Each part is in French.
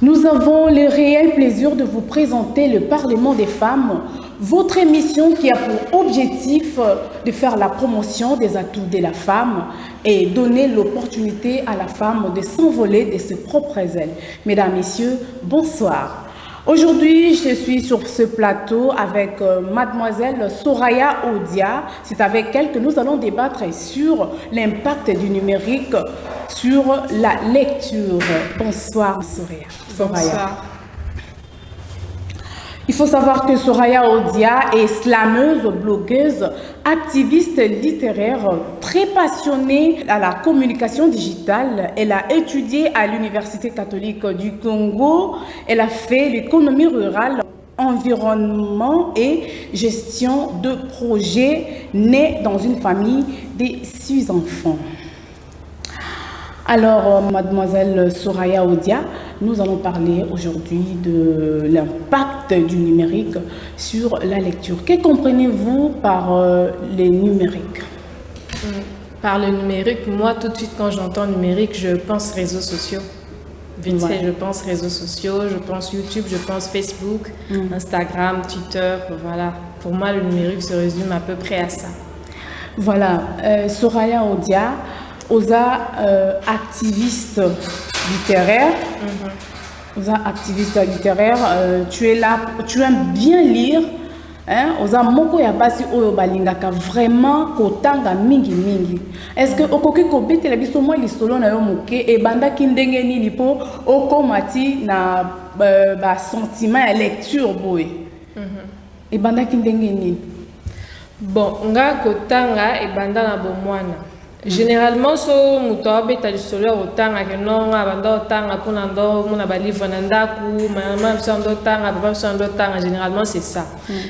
Nous avons le réel plaisir de vous présenter le Parlement des femmes, votre émission qui a pour objectif de faire la promotion des atouts de la femme et donner l'opportunité à la femme de s'envoler de ses propres ailes. Mesdames, Messieurs, bonsoir. Aujourd'hui, je suis sur ce plateau avec mademoiselle Soraya Odia. C'est avec elle que nous allons débattre sur l'impact du numérique sur la lecture. Bonsoir, Soraya. Bonsoir. Il faut savoir que Soraya Odia est slameuse, blogueuse, activiste littéraire, très passionnée à la communication digitale. Elle a étudié à l'Université catholique du Congo. Elle a fait l'économie rurale, environnement et gestion de projets, née dans une famille de 6 enfants. Alors, mademoiselle Soraya Odia, nous allons parler aujourd'hui de l'impact du numérique sur la lecture. Que comprenez-vous par le numérique? Par le numérique, moi, tout de suite, quand j'entends numérique, je pense réseaux sociaux. Vite fait, je pense réseaux sociaux, je pense YouTube, je pense Facebook, Instagram, Twitter, voilà. Pour moi, le numérique se résume à peu près à ça. Voilà, Soraya Odia, Oza, activiste littéraire. Oza, activiste littéraire, tu es là, tu aimes bien lire. Oza moko ya basi oyo balingaka vraiment kotanga mingi mingi. Est-ce que okoki kobetela biso mwa lisolo na yo moke ebandaki ndenge nini po okomati na ba sentiment ya lecture boye? Ebandaki ndenge nini? Bon, nga kotanga ebanda na bomwana. Généralement, so muto beta lisolo otanga ke nonga banda otanga pona ndo mona ba livre na ndaku mama biso tanga papa biso tanga, généralement c'est ça.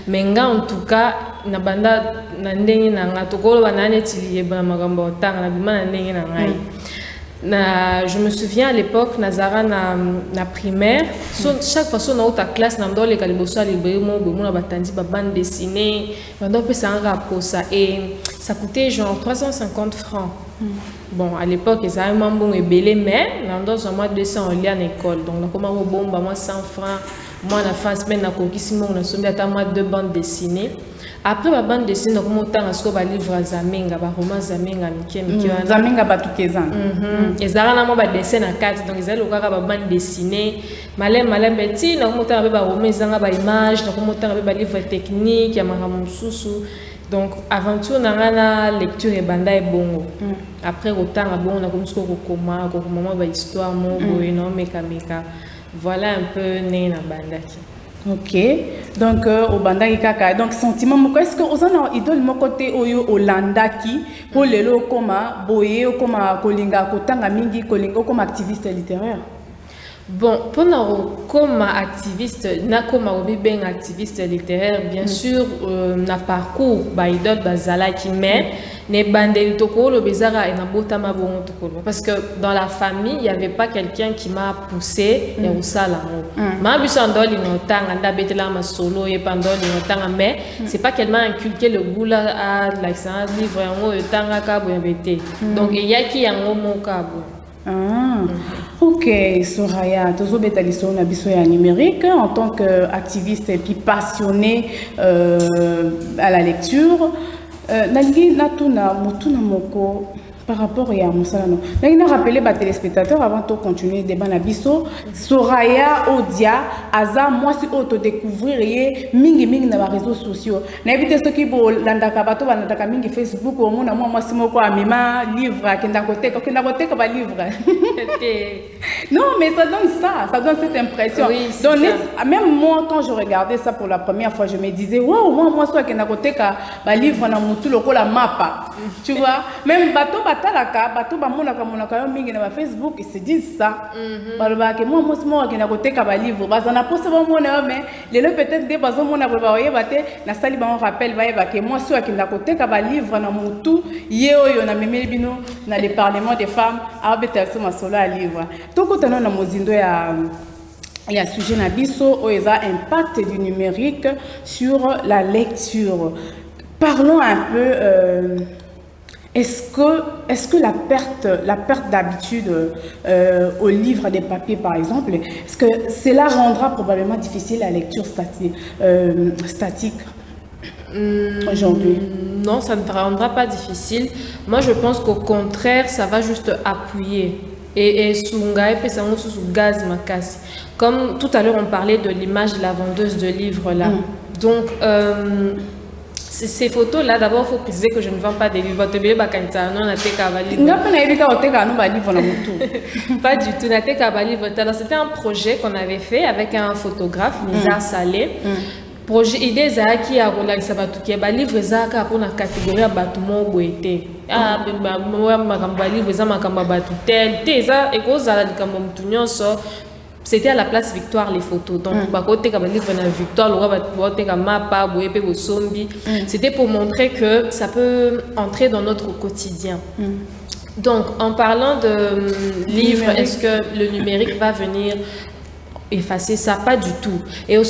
Mais nga en tout cas na banda na ndenge na nga tokolo banane tili ba magambo otanga na bima na ndenge na ngai. Je me souviens à l'époque, Nazara na primaire, chaque fois que ta classe, na ndole kaliboso libremo, na batandi ba bande dessinée, bando pe ça un rapport ça et ça coûtait genre 350 francs. Bon, à l'époque, ils avaient un bon et belé, mais dans un mois 200 on lit en école. Donc, on a comment bon, moi 100 francs, moi la fin semaine na kokisimo on a soumis à moi 2 bandes dessinées. Après la bande dessinée, on a temps à ce qu'on va livre Zamenga, ba roman Zamenga, Zamenga Batukezan. Ils avaient un ba dessin à 4, donc ils avaient le cas ba bande dessinée. Malem petit, on a temps ba roman Zanga ba image, on a temps ba livre technique, ya maramu susu. Donc aventure na lecture et banda et bongo. Après autant bon on a comme ce qu'on comment ba histoire mo non meka. Voilà un peu né na banda ki. Ok, donc au banda kaka, donc sentiment moko est-ce que ozana idole mon côté oyo Olanda ki pour lelo koma boye koma kolinga kotanga mingi kolinga comme activiste littéraire? Bon, comme activiste, comme activiste littéraire, bien sûr, na parcours ba idole bazala qui mais ne bandeli tokolo bezara et na botama bon tokolo parce que dans la famille il y avait pas quelqu'un qui m'a poussé et au salon. Ma bisandoli notanga nda betela ma solo et pandoli notanga mais c'est pas qu'elle m'a inculqué le goût là à l'excellence livre en haut tanga ka bo bete. Donc il y a qui en haut mon kabo. Ok, Soraya, toujours bétaliso na biso ya numérique en tant qu'activiste et puis passionné à la lecture. Nalingi natuna mutuna moko par rapport à Moussalano. Nalingi na rappeler ba téléspectateurs avant de continuer le débat na biso. Soraya Odia aza moi si auto découvrir mingi na réseaux sociaux. Na éviter ce qui bo landaka bato bandaka mingi Facebook au mona moi si moko amima livre kenda côté ka ba livre. Non mais ça donne cette impression. Oui, donc même moi quand je regardais ça pour la première fois je me disais waouh moi soit kenda côté ka ba livre na mutu lokola mapa. Tu vois même bato batalaka bato bamonaka yo mingi na Facebook ils se disent ça. Baloba que moi kenda côté ka ba livre bazana poste ba mona mais les peut-être des bazo mona ba oye baté na sali ba on rappelle ba que moi soit kenda côté ka ba livre na mutu yeoyo na memeli bino na le parlement des femmes a betelso masolo à livre. Tokotana na mozindo ya sujet na biso oeza impact du numérique sur la lecture. Parlons un peu est-ce que la perte d'habitude au livre des papiers, par exemple, est-ce que cela rendra probablement difficile la lecture statique aujourd'hui? Non, ça ne te rendra pas difficile. Moi, je pense qu'au contraire, ça va juste appuyer. Et sous gaz makasi. Comme tout à l'heure, on parlait de l'image de la vendeuse de livres là. Donc, ces photos-là, d'abord, il faut préciser que je ne vends pas des livres. Pas du tout. C'était un projet qu'on avait fait avec un photographe, Nizar Saleh. Projet idée qui a relaxé batuki ba livre zaka pour la catégorie à bâtiment boité livre za makamba batu tel teza et cause à la c'était à la place Victoire les photos donc ba côté ka ba livre na Victoire le ba côté ka mapa boye pe sombi c'était pour montrer que ça peut entrer dans notre quotidien. Donc en parlant de livres, est-ce que le numérique va venir effacer ça? Pas du tout. Et au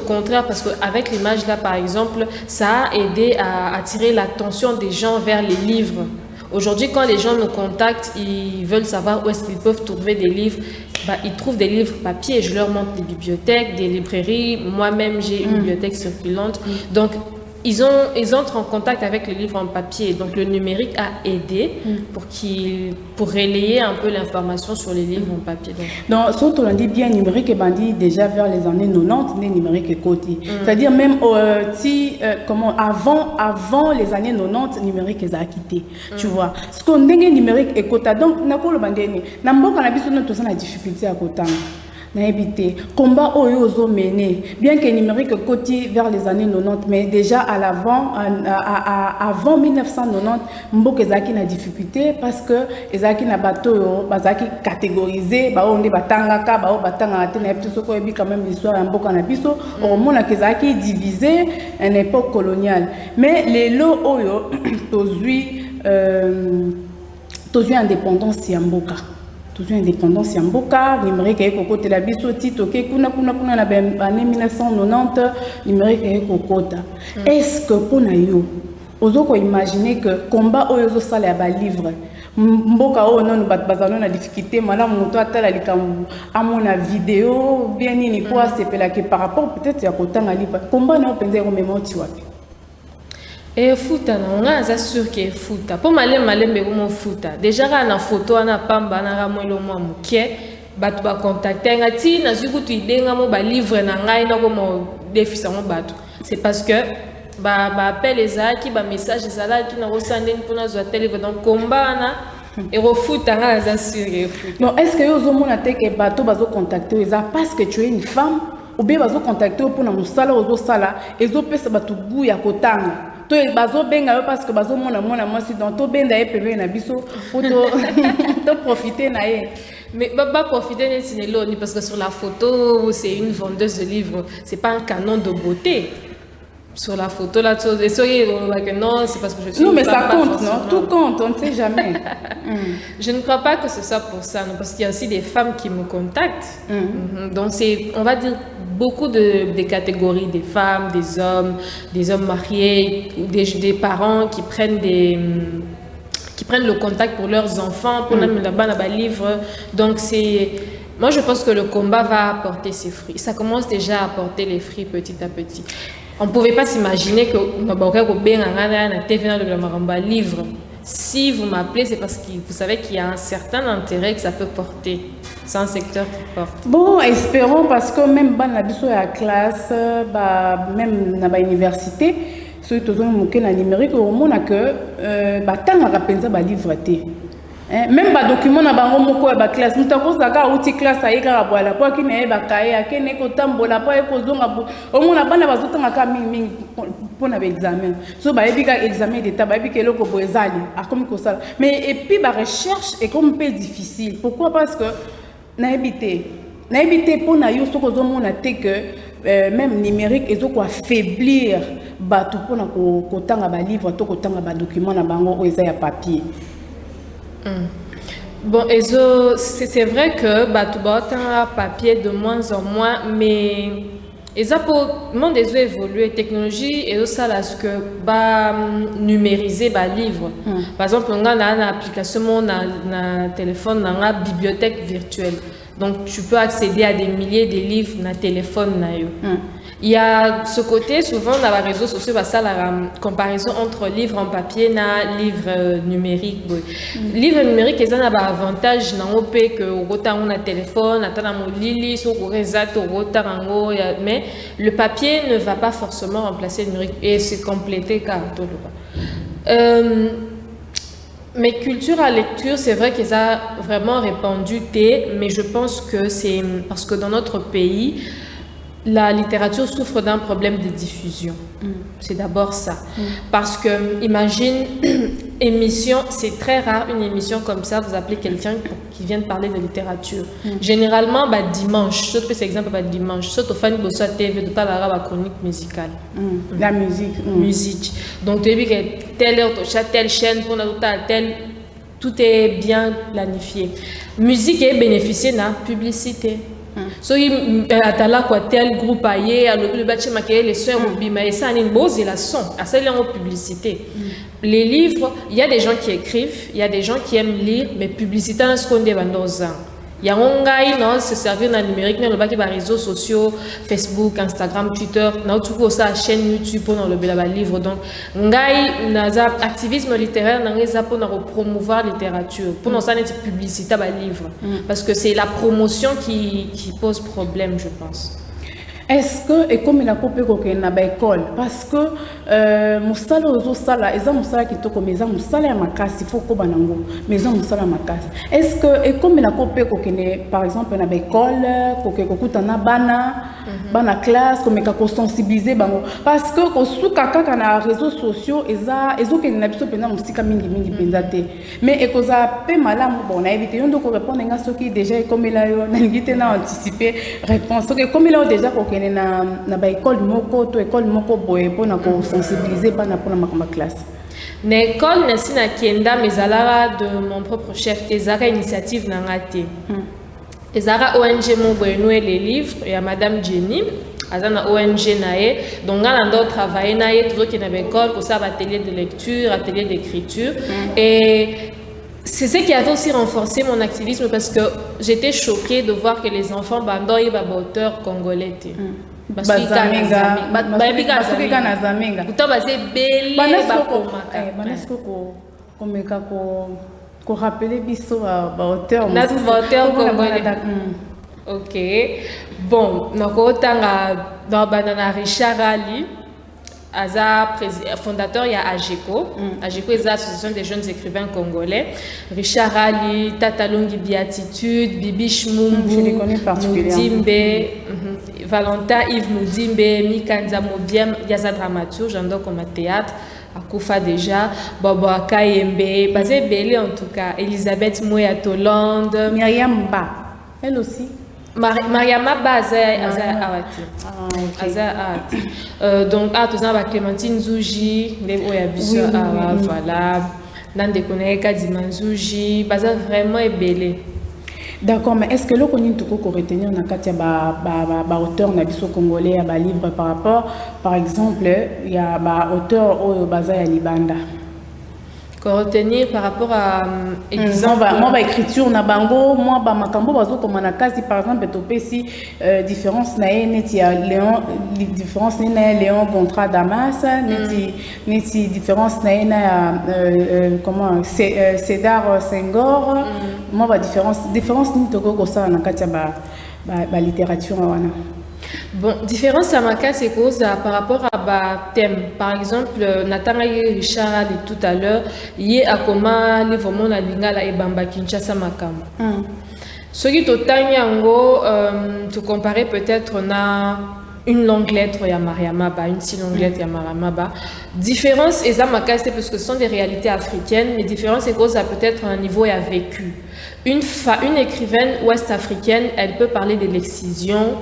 contraire, parce qu'avec l'image là par exemple, ça a aidé à attirer l'attention des gens vers les livres. Aujourd'hui, quand les gens nous contactent, ils veulent savoir où est-ce qu'ils peuvent trouver des livres. Ils trouvent des livres papier. Je leur montre des bibliothèques, des librairies. Moi-même, j'ai une bibliothèque circulante. Donc, ils entrent en contact avec les livres en papier. Donc, le numérique a aidé pour relayer un peu l'information sur les livres en papier. Donc, surtout, on dit bien numérique et bandit déjà vers les années 90, les numériques et côté. C'est-à-dire même avant les années 90, numérique est quitté. Tu vois. Ce qu'on dit numérique et côté. Donc, nakolo bandeni. Namboka na biso tout ça la difficulté à côté. Combat oyozo mené, bien que numérique côté vers les années 90, mais déjà avant 1990, Mbok ezaki na difficulté parce que ezaki na bateau bazaki catégorisé, on est batangaka, batanga te na biso ko ebi quand même l'histoire ya Mboka na biso, au mona kezaki divisé en époque coloniale. Mais les lots oyo tozui indépendance ya Mboka. Toujours indépendance ya Mboka, numérique est côté la biso tito ke kuna na année 1990 numérique est côté. Est-ce que pour nayo ozoko imaginer que combat oyo sala ba livre Mboka o non bazano na difficulté malamu moto atala likambu amona vidéo bien ni quoi c'est que par rapport peut-être ya kotanga livre combat na openza ko memoti wapi? Et futa na nga za sûr que futa pour malembe ko futa déjà ka na photo na pamba na ramwelo mwa mukie batu ba contacter ngati na zuku tu idenga mo ba livre na ngai na ko mo defisa mo batu c'est parce que ba appel ezaki ba message ezalaki na ko sandeni pona zo téléphone donc combat na et refuta nga za sûr que futa. Non, est-ce que yo zo mona te que batu bazo contacter eza parce que tu es une femme ou bien bazo contacter pour na musala ozo sala ezo pesa batu gu ya kotanga to bazo benga parce que bazo mona mwasi donc to benda epebe na biso pour to profiter na ye. Mais pas profiter de Sineloni parce que sur la photo c'est une vendeuse de livres, c'est pas un canon de beauté. Sur la photo là, non, c'est parce que je suis. Non, mais ça compte, non? Tout compte, on ne sait jamais. Je ne crois pas que ce soit pour ça, non, parce qu'il y a aussi des femmes qui me contactent. Donc c'est, on va dire, beaucoup de catégories, des femmes, des hommes mariés, des parents qui prennent le contact pour leurs enfants, pour la livre. Donc c'est, moi je pense que le combat va apporter ses fruits. Ça commence déjà à apporter les fruits petit à petit. On ne pouvait pas s'imaginer que livre. Si vous m'appelez, c'est parce que vous savez qu'il y a un certain intérêt que ça peut porter. C'est un secteur qui porte. Bon, espérons parce que même dans la classe, même dans l'université, ceux qui ont la numérique, on a que tant à livre. Même ba document na bango moko ba classe mutako zaka uti classe ayeka bwala po kine ba kaye akene ko tambola po eko zonga omona bana bazotanga ka mingi pona ba examen so ba ebika examen d'état ba ebika eloko boezali akomi ko sala mais et puis ba recherche est comme peu difficile. Pourquoi? Parce que na ebité pona yo soko zomona te que même numérique ezoko affaiblir batu pona ko tanga ba livre to ko tanga ba document na bango o eza ya papier. Bon, c'est vrai que tu as papier de moins en moins, mais Et ça pour le monde des évoluer technologie et ça là ce que bah numériser bah livre. Par exemple on a une application na téléphone dans la bibliothèque virtuelle. Donc tu peux accéder à des milliers de livres na téléphone na yo. Il y a ce côté souvent dans les réseaux sociaux bah ça la comparaison entre livre en papier na livre numérique. Livre numérique ils ont un avantage na opé que autant on a téléphone, attend mon lili sur réseau autant mais le papier ne va pas forcément remplacer le numérique et c'est complété car tout le mais culture à lecture, c'est vrai qu'ils ont vraiment répandu mais je pense que c'est parce que dans notre pays, la littérature souffre d'un problème de diffusion. C'est d'abord ça. Parce que, imagine, émission, c'est très rare une émission comme ça, vous appelez quelqu'un qui vient de parler de littérature. Généralement, bah, dimanche, sauf que c'est exemple, bah, dimanche, sauf au fan de la TV, de parler la chronique musicale. La musique. Musique. Donc, tu as vu que telle heure, telle chaîne, pour tout est bien planifié. Musique est bénéficiée de la publicité. So atala quoi tel groupe aillé le bâtiment qui les soeurs mais ça une bose et la son à celle en publicité. Les livres, il y a des gens qui écrivent, il y a des gens qui aiment lire mais publicité en ce qu'on dit dans il y a un gars non se servir dans le numérique dans le bas qui va réseaux sociaux Facebook Instagram Twitter na tout ko sa chaîne YouTube pour dans le livre donc ngai naza activisme littéraire na ngeza pour promouvoir littérature pour nous ça une publicité ba livre parce que c'est la promotion qui pose problème je pense. Est-ce que et comme il a coupé na ba école parce que musala ozo sala eza musala kitoko meza musala ya makasi faut ko banango meza musala makasi est-ce que et comme il a coupé par exemple na ba école ko na bana classe comme ka sensibiliser bango parce que ko suka kaka na réseaux sociaux ezo ke na biso pena musika mingi penza te mais e koza pe malamu bon na éviter yondo ko répondre nga soki déjà comme il a yo na ngite na anticiper réponse que comme il a déjà na ba école moko to école moko boye pona ko sensibiliser bana pona makamba classe na école na sina kienda mezalara de mon propre chef tezaka initiative na ngate tezaka ONG mo boye noé les livres et à madame Jenny azana ONG nae donc on a travailler nae toujours qui na ba école pour ça atelier de lecture atelier d'écriture et c'est ce qui a aussi renforcé mon activisme parce que j'étais choquée de voir que les enfants bando y baba auteur congolais parce que ko rappeler biso ba auteur congolais. OK. Bon, nako tanga dans banana Richard Ali fondateur il y a AGECO. AGECO est l'association des jeunes écrivains congolais. Richard Ali, Tatalongi Biatitude, Bibi Shmumbu, je les connais particulièrement. Moudimbe, Valentin Yves Moudimbe, Mikanza Mobiem, Yaza dramaturge, j'adore comme théâtre. Akoufa déjà, Bobo Akayembe, basé Bélé en tout cas, Elisabeth Moya Tolande, Myriam Ba, elle aussi. Mariama Baza donc tout ça Clémentine Zouji les Oyabiso voilà dans des connaissances Dimanzouji Baza vraiment est belé. D'accord, mais est-ce que le qu'on peut retenir dans Katia auteur na biso congolais à livre par rapport par exemple il y a auteur au Baza ya Libanda retenir par rapport à exemple moi écriture na bango moi makambo bazo comme na kasi par exemple topesi différence na neti ya Léon différence na Léon Contrat Damas neti différence na comment Cédar Senghor moi différence ni toko ko ça na katia ba littérature wana. Bon, différence à ma cas, c'est cause par rapport à thème. Par exemple, Nathan Richard a dit tout à l'heure, il y a comment les vraiment la lingala et Bamba Kinshasa Makam. Ce qui est au Tanyango, tu comparer peut-être na une longue lettre ya Mariamaba, une si longue lettre ya Mariamaba. Différence et ça ma cas, c'est parce que ce sont des réalités africaines. Les différences c'est cause à peut-être un niveau et à vécu. Une écrivaine ouest-africaine, elle peut parler de l'excision.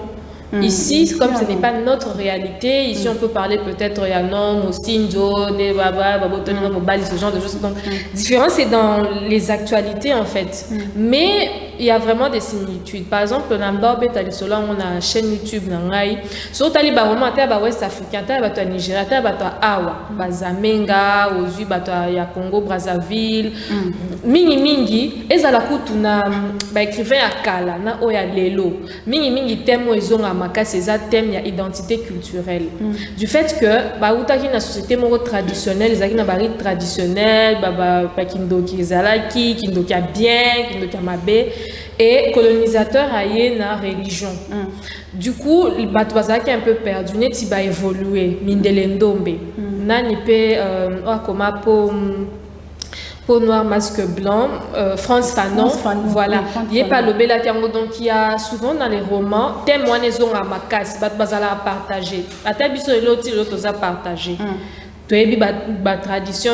Ici, comme ce n'est pas notre réalité, ici on peut parler peut-être il y a non, Moustinjo, Nebaba, Babotoni, Mobali, ce genre de choses. Donc, différence c'est dans les actualités en fait. Mais il y a vraiment des similitudes. Par exemple, dans Mbaobé Talisolo, on a une chaîne YouTube Nangai. Sur Taliba, vraiment, tu as West Africain, tu as Nigeria, tu as Awa, Bazamenga, Ozu, ya Congo, Brazzaville. Mingi, et ça la coûte un écrivain à Kala, na Oya Lelo. Mingi, thème où ils ont à c'est ça thème, il y a identité culturelle. Du fait que, bah, où na société moro traditionnelle, les akina bari traditionnel, bah, kindoki zalaki, kindoki a bien, kindoki a mabé, et colonisateur aïe na religion. Du coup, le batouazaki est un peu perdu, net il va évoluer, mindelendombe. Nani pe, comment peau noire, masque blanc, France Fanon, voilà. Il n'y a pas le bel attermo, donc il y a souvent dans les romans, témoins les ont à ma casse, bazala à partager. À tel biso et l'autre à partager. Tu as tradition,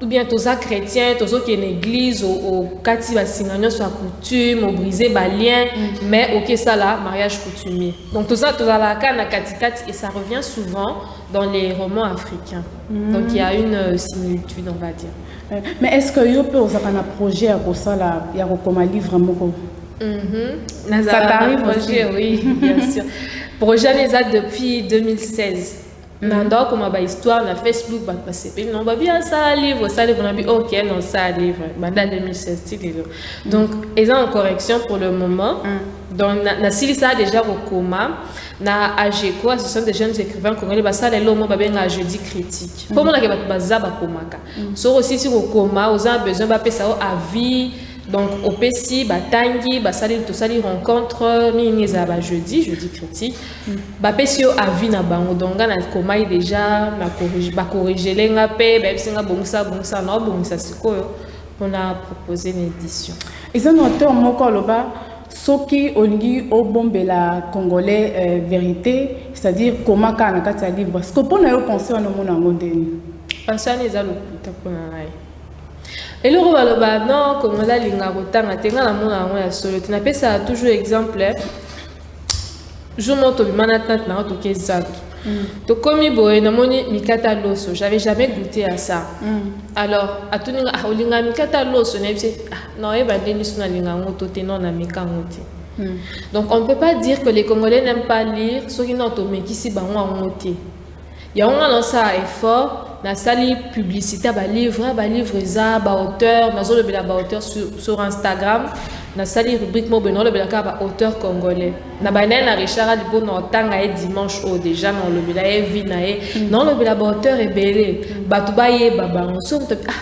ou bien tous les chrétiens, tous ceux qui sont en église, au kati basinganyo soit coutume, au brisé balien, mais ok ça là, mariage coutumier. Donc tout ça, tout ça là, kana kati et ça revient souvent dans les romans africains. Donc il y a une similitude, on va dire. Mais est-ce que vous pouvez avoir un projet à ça là, il y a comme un livre ça t'arrive aussi? Oui, bien sûr. Projet les a depuis 2016. Nando comme ma histoire na Facebook c'est non bah bien ça livre on a dit ok non ça livre dans 2016 donc ils ont en correction pour le moment donc na silisa déjà au coma na AGECO association des jeunes écrivains congolais bah ça les lomo bah bien à jeudi critique pour moi que baza ba komaka so aussi sur au coma aux a besoin ba pesa à vie. Donc, au PSI, Batangi, tout ça, les rencontres, Minisa, jeudi critique. PSI a vu na bango, donc, na comment déjà, corriger les ngapé, bon ça, non, bon ça, c'est quoi, on a proposé une édition. Ils ont noté un mot là-bas, Soki Olingi Obombela Congolais vérité, c'est-à-dire comment quand on a livre. Est-ce que pour nous penser à nos mots penser à les allo, et le roi non comme là l'ingarotanga tenga la mona ya solo tu n'appelles ça toujours exemple je monte au manatnat na to kezak to komi boye na moni mikata loso j'avais jamais goûté à ça alors atuninga olinga mikata loso na bise non e ba deni suna linga ngoto te non na mikangote donc on ne peut pas dire que les Congolais n'aiment pas lire ce qui n'ont to mekisi bango ngote ya on a lancé un effort na sali publicité ba livre za ba auteur na zo le bela ba auteur sur Instagram na sali rubrique mo beno le bela ka ba auteur congolais na ba na Richard Libo na tanga et dimanche au déjà na le bela e vina e non le bela ba auteur e belé ba to ba ye ba ba so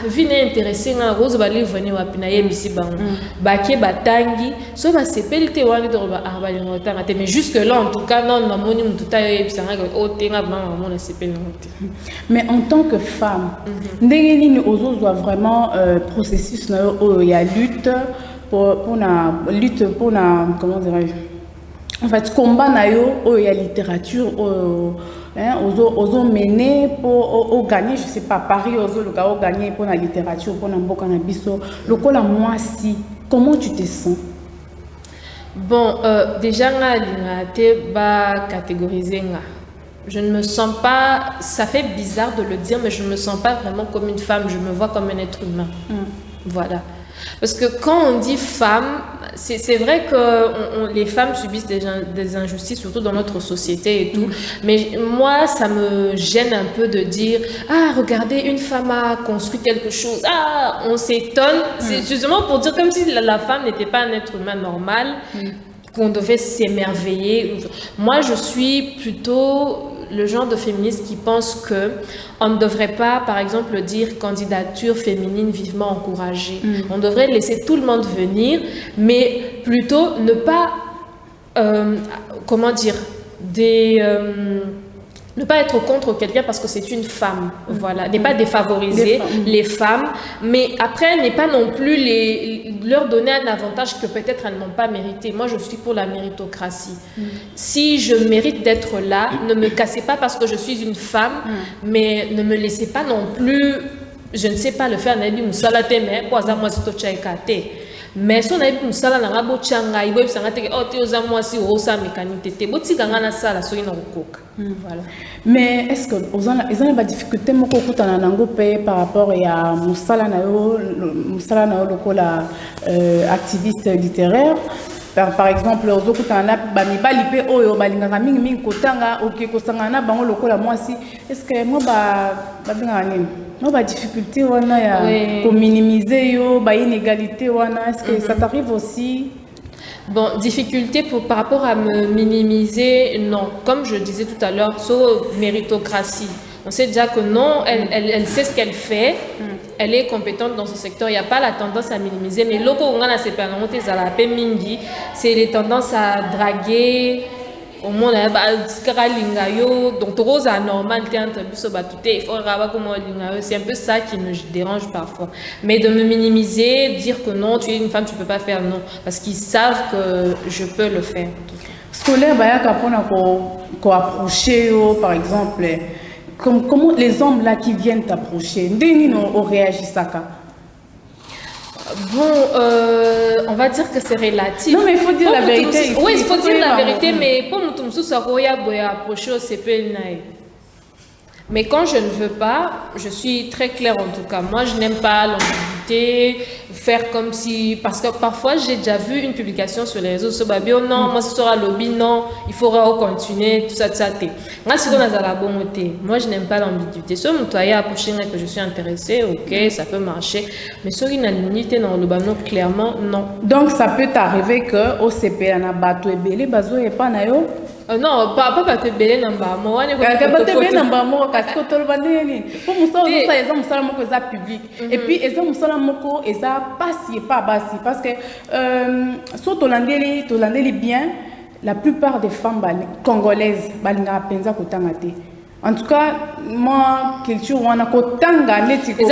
vina intéressé na rose ba livre ni wa pina ye bisi bango ba ke ba tangi so ba sepelite wani to ba ba li tanga te mais jusque là en tout cas non na moni mutu ta ye bisa nga o tenga ba mona sepel mais en tant que femme, ndengeni ozo doit vraiment processus il y a lutte pour la lutte pour la comment dirais-je en fait combat na yo il y a littérature hein ozo mener pour gagner je sais pas Paris ozo le gars gagner pour la littérature pour la mboka na biso lokola moi si comment tu te sens? Bon déjà nga te ba catégoriser nga. Je ne me sens pas, ça fait bizarre de le dire, mais je ne me sens pas vraiment comme une femme, je me vois comme un être humain. Voilà. Parce que quand on dit femme, c'est vrai que les femmes subissent des injustices, surtout dans notre société et tout. Mais moi, ça me gêne un peu de dire « Ah, regardez, une femme a construit quelque chose. Ah, on s'étonne. » C'est justement pour dire comme si la femme n'était pas un être humain normal, qu'on devait s'émerveiller. Moi, je suis plutôt le genre de féministe qui pense que on ne devrait pas, par exemple, dire candidature féminine vivement encouragée. On devrait laisser tout le monde venir, mais plutôt ne pas, comment dire, ne pas être contre quelqu'un parce que c'est une femme, voilà, ne pas défavoriser les femmes, mais après ne pas non plus leur donner un avantage que peut-être elles n'ont pas mérité. Moi, je suis pour la méritocratie. Si je mérite d'être là, ne me cassez pas parce que je suis une femme, mais ne me laissez pas non plus, je ne sais pas le faire, mais si on a eu une salle dans la bochanga il faut que oh tu as moi si au sa mécanique te boti kanga na salle so ina kokoka voilà. Mais est-ce que ils ont des difficultés moko kutana nango pe par rapport à musala na yo lokola activiste littéraire? Par exemple, aux autres kutana bami balipe oyo balingaka mingi kotanga ok kosangana bango lokola moi si est-ce que moi binga nini no ba difficulté wana ya ko minimiser yo ba inégalité wana est-ce que ça t'arrive aussi? Bon, difficulté par rapport à me minimiser, non. Comme je disais tout à l'heure, sur méritocratie. On sait déjà que non, elle sait ce qu'elle fait, elle est compétente dans ce secteur, il n'y a pas la tendance à minimiser. Mais loco, on a c'est les tendances à draguer, au monde, donc rose anormal, c'est un peu ça qui me dérange parfois. Mais de me minimiser, dire que non, tu es une femme, tu ne peux pas faire, non. Parce qu'ils savent que je peux le faire. Scolaire, qu'on approcher, par exemple, comment les hommes là qui viennent t'approcher, on réagit ça? Bon, on va dire que c'est relatif. Non, mais il faut dire la vérité. Oui, il faut dire la vérité, mais pour nous, ça approcher au CP. Mais quand je ne veux pas, je suis très claire en tout cas. Moi, je n'aime pas l'ambiguïté, faire comme si... Parce que parfois, j'ai déjà vu une publication sur les réseaux sociaux. Non, moi, ce sera lobby, non, il faudra continuer, tout ça, tout ça. Moi, je n'aime pas l'ambiguïté. Si on me approché que je suis intéressée, ok, ça peut marcher. Mais sur une ambiguïté, non, le banon, clairement, non. Donc, ça peut t'arriver qu'au CP, on a battu et belé, bazo et pas nayo? Non, pas te belé namba moi ne pas te belé namba moi parce que tout le monde pour moi ça ils ont musala moko za public et puis ils ont musala moko et ça passe pas basi parce que sur tolandeli bien la plupart des femmes congolaises balinga penza kotanga te. En tout cas, moi culture wana kotanga neti ko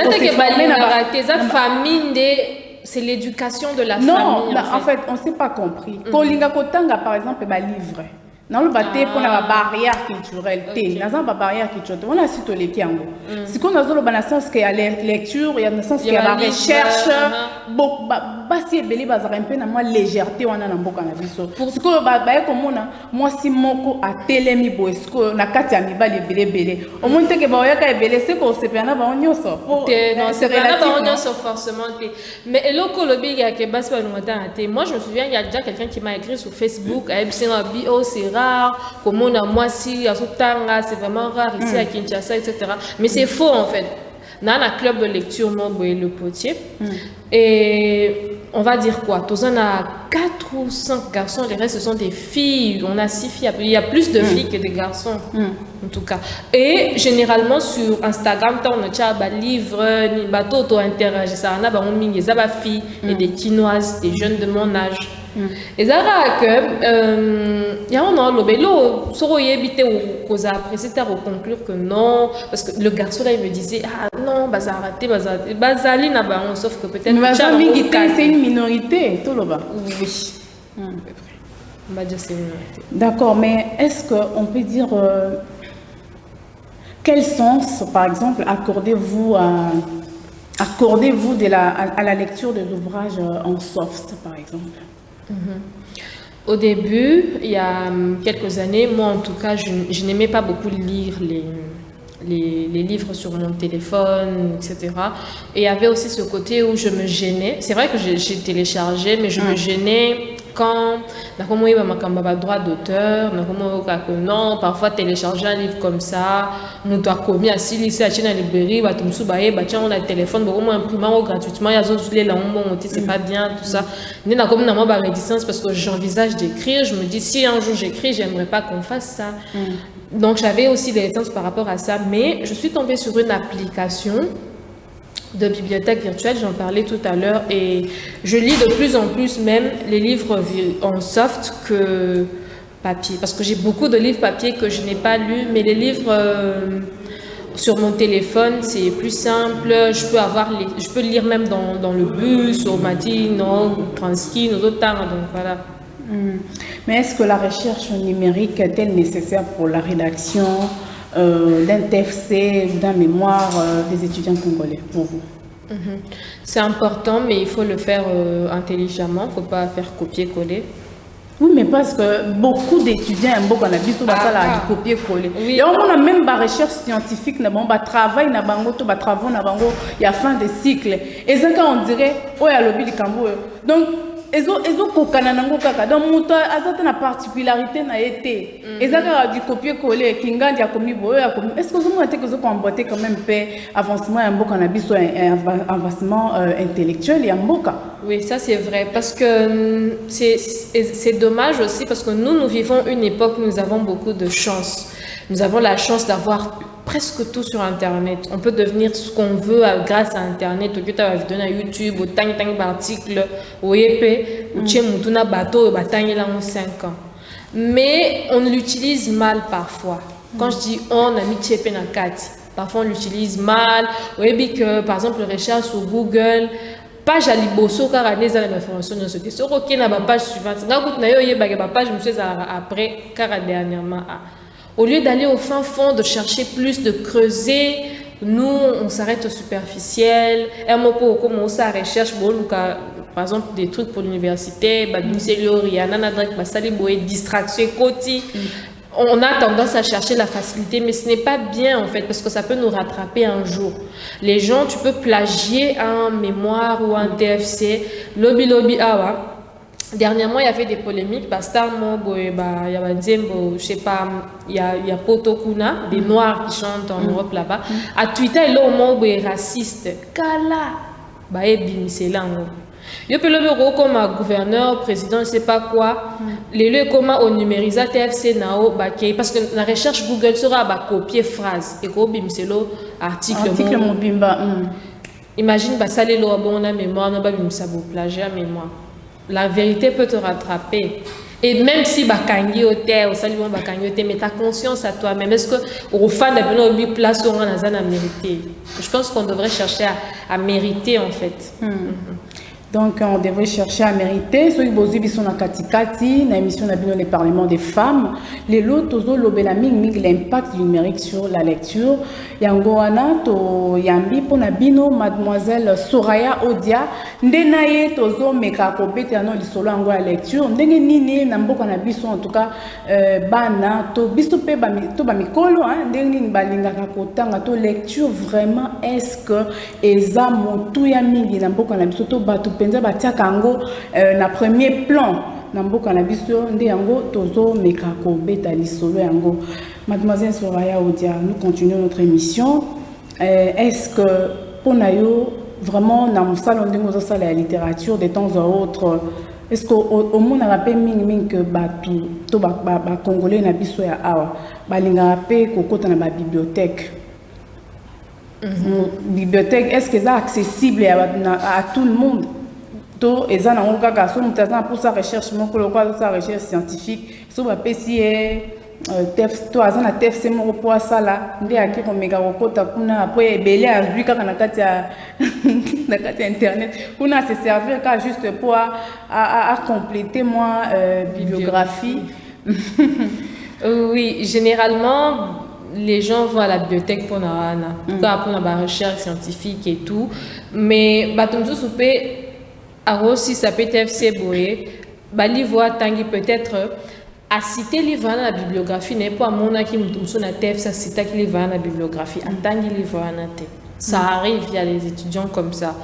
c'est l'éducation de la non, famille. Non, en fait, on ne s'est pas compris. Kolinga kotanga par exemple ba livre. Dans le bâtiment, pour la barrière culturelle, dans la barrière culturelle, on a cité les kiango. Si on a dans le sens qu'il y a la lecture, il y a le sens qu'il y a la recherche, bon, si belé bazar un peu na moi légèreté on a na mboka na biso. Pour ce que ba comme moi si moko a telemi bo esko na kati ya mibali belé. Au moins te que ba ya ka belé c'est qu'on se pena ba onyoso. Non, c'est relatif forcément. Mais loko lobi ya ke bas ba ngata. Moi je me souviens il y a déjà quelqu'un qui m'a écrit sur Facebook, oh c'est comme on a moi si à Soutanga c'est vraiment rare ici à Kinshasa etc. Mais c'est faux en fait. Dans un club de lecture le potier et on va dire quoi, tous on a 4 ou 5 garçons, les restes ce sont des filles, on a 6 filles, il y a plus de filles que de garçons en tout cas. Et généralement sur Instagram on a des livres, ni bateau interagir ça on a des filles et des chinoises, des jeunes de mon âge. Et ça que il y a un an l'obélo sur éviter ou cause après c'était à conclure que non parce que le garçon là il me disait ah non bazar raté bazali na ba sauf que peut-être c'est une minorité tout le bas oui on va dire c'est une minorité. D'accord, mais est-ce que on peut dire quel sens par exemple accordez-vous à la lecture des ouvrages en soft par exemple? Au début, il y a quelques années, moi en tout cas, je n'aimais pas beaucoup lire les livres sur mon téléphone, etc. Et il y avait aussi ce côté où je me gênais. C'est vrai que j'ai téléchargé, mais je me gênais quand il y a droit d'auteur, non, parfois télécharger un livre comme ça, on doit commis à si lycée à la librairie, on a le téléphone, on imprime gratuitement, il y a c'est pas bien, tout ça. Il y a comme une réticence parce que j'envisage d'écrire, je me dis si un jour j'écris, j'aimerais pas qu'on fasse ça. Donc j'avais aussi des réticences par rapport à ça, mais je suis tombée sur une application de bibliothèque virtuelle, j'en parlais tout à l'heure, et je lis de plus en plus même les livres en soft que papier, parce que j'ai beaucoup de livres papier que je n'ai pas lus, mais les livres sur mon téléphone, c'est plus simple, je peux lire même dans le bus, au matin, au transki, aux autres temps, donc voilà. Mais est-ce que la recherche numérique est-elle nécessaire pour la rédaction d'un TFC, d'un mémoire des étudiants congolais pour vous? C'est important, mais il faut le faire intelligemment. Il ne faut pas faire copier-coller. Oui, mais parce que beaucoup d'étudiants aiment beaucoup du copier-coller. Oui. Et on a même des recherche scientifique, travail, travaux, il y a fin de cycle. Et ça, quand on dirait, oh, il y a le du Cambo. Donc, ils ont donc muto azata na particularité na été ezaka du copier-coller kinga dia komi boyo ya komi est-ce que vous montez que vous combattez quand même paix avancement ya mboka na biso avancement intellectuel ya mboka. Oui, ça c'est vrai parce que c'est dommage aussi parce que nous vivons une époque où nous avons beaucoup de chance. Nous avons la chance d'avoir presque tout sur Internet. On peut devenir ce qu'on veut grâce à Internet. Tu as vidéo sur YouTube, tu as article, tu as bateau, tu as 5 ans. Mais on l'utilise mal parfois. Quand je dis on a mis Tchépé na Kati, parfois on l'utilise mal. Oui, que par exemple, recherche sur Google, page à liboso car à les informations dans ce qui est ok na page suivante. Na page je me suis après car dernièrement. Au lieu d'aller au fin fond, de chercher plus, de creuser, nous, on s'arrête au superficiel. Un mot pour commencer à recherche, par exemple, des trucs pour l'université, distraction, côté. On a tendance à chercher la facilité, mais ce n'est pas bien en fait, parce que ça peut nous rattraper un jour. Les gens, tu peux plagier un mémoire ou un TFC, lobby, awa. Dernièrement, il y avait des polémiques parce que je sais pas, il y a Poto Kuna, des Noirs qui chantent en Europe là-bas. À Twitter, il y a un mot raciste. Kala, c'est là. Il y a un comme un gouverneur, président, je sais pas quoi. Les comme au numérisé TFC nao parce que la recherche Google sera copier phrase et ko bimselo article mobimba. Imagine ça les lois bon na mémoire na ba bimsa bo plagiat mémoire. La vérité peut te rattraper. Et même si bakangi au terre, mais ta conscience à toi-même, est-ce que au fan de 8 places on a mérité? Je pense qu'on devrait chercher à mériter en fait. Donc, on devrait chercher à mériter. Ceux qui sont dans Katikati, dans l'émission les parlements des femmes, les lots, l'impact du numérique sur la lecture. Yangoana, to Yambi, Ponabino, mademoiselle Soraya Odia, Ndenaye, Tozo, Mekakobe, Tiano, l'isolo, la lecture. Ndenge nini, Nambo, Kanabiso, en tout cas, Bana, to Bisope, to Bamikolo, Ndenge nini, Balinga, Kakotanga, to lecture, vraiment, est-ce que, Eza, Motu, Yamingi, Nambo, Kanabiso, to Batu, penza batia kango na premier plan na mboka na biso nde yango tozo mekako beta lisolo yango. Mademoiselle Soraya Odia, nous continuons notre émission. Est-ce que pour nayo vraiment na musala ndenge za la littérature de temps à autre, est-ce que au monde rappelle ming que batu to ba congolais na biso ya awa balinga rappelle kokota na ba bibliothèque. Bibliothèque, est-ce que c'est accessible à tout le monde? Et ça, pour sa recherche, sa recherche scientifique, sur la PCA, la TFC, pour ça, là, après, belé a vu quand on a internet, on a se servir juste pour compléter moi bibliographie. Oui, généralement, les gens vont à la bibliothèque pour la recherche scientifique et tout, mais aussi ça peut être FC boé, livre tangi peut-être à citer livre dans la bibliographie n'est pas mon qui me na TFC citer qui livre dans la bibliographie en tangi livre ça arrive, il y a des étudiants comme ça.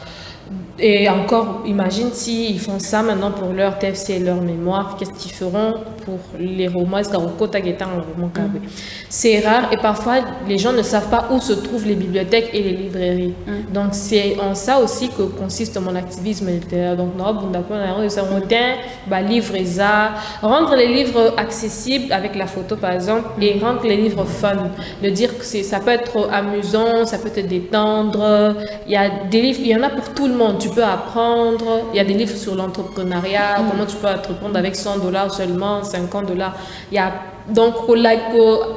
Et encore, imagine s'ils font ça maintenant pour leur TFC et leur mémoire, qu'est-ce qu'ils feront pour les romans? C'est rare et parfois les gens ne savent pas où se trouvent les bibliothèques et les librairies. Donc c'est en ça aussi que consiste mon activisme littéraire. Donc rendre les livres accessibles avec la photo par exemple et rendre les livres fun. De dire que ça peut être amusant, ça peut te détendre. Il y a des livres, il y en a pour tout le monde. Tu peux apprendre, il y a des livres sur l'entrepreneuriat, comment tu peux entreprendre avec $100 seulement, $50. Il y a donc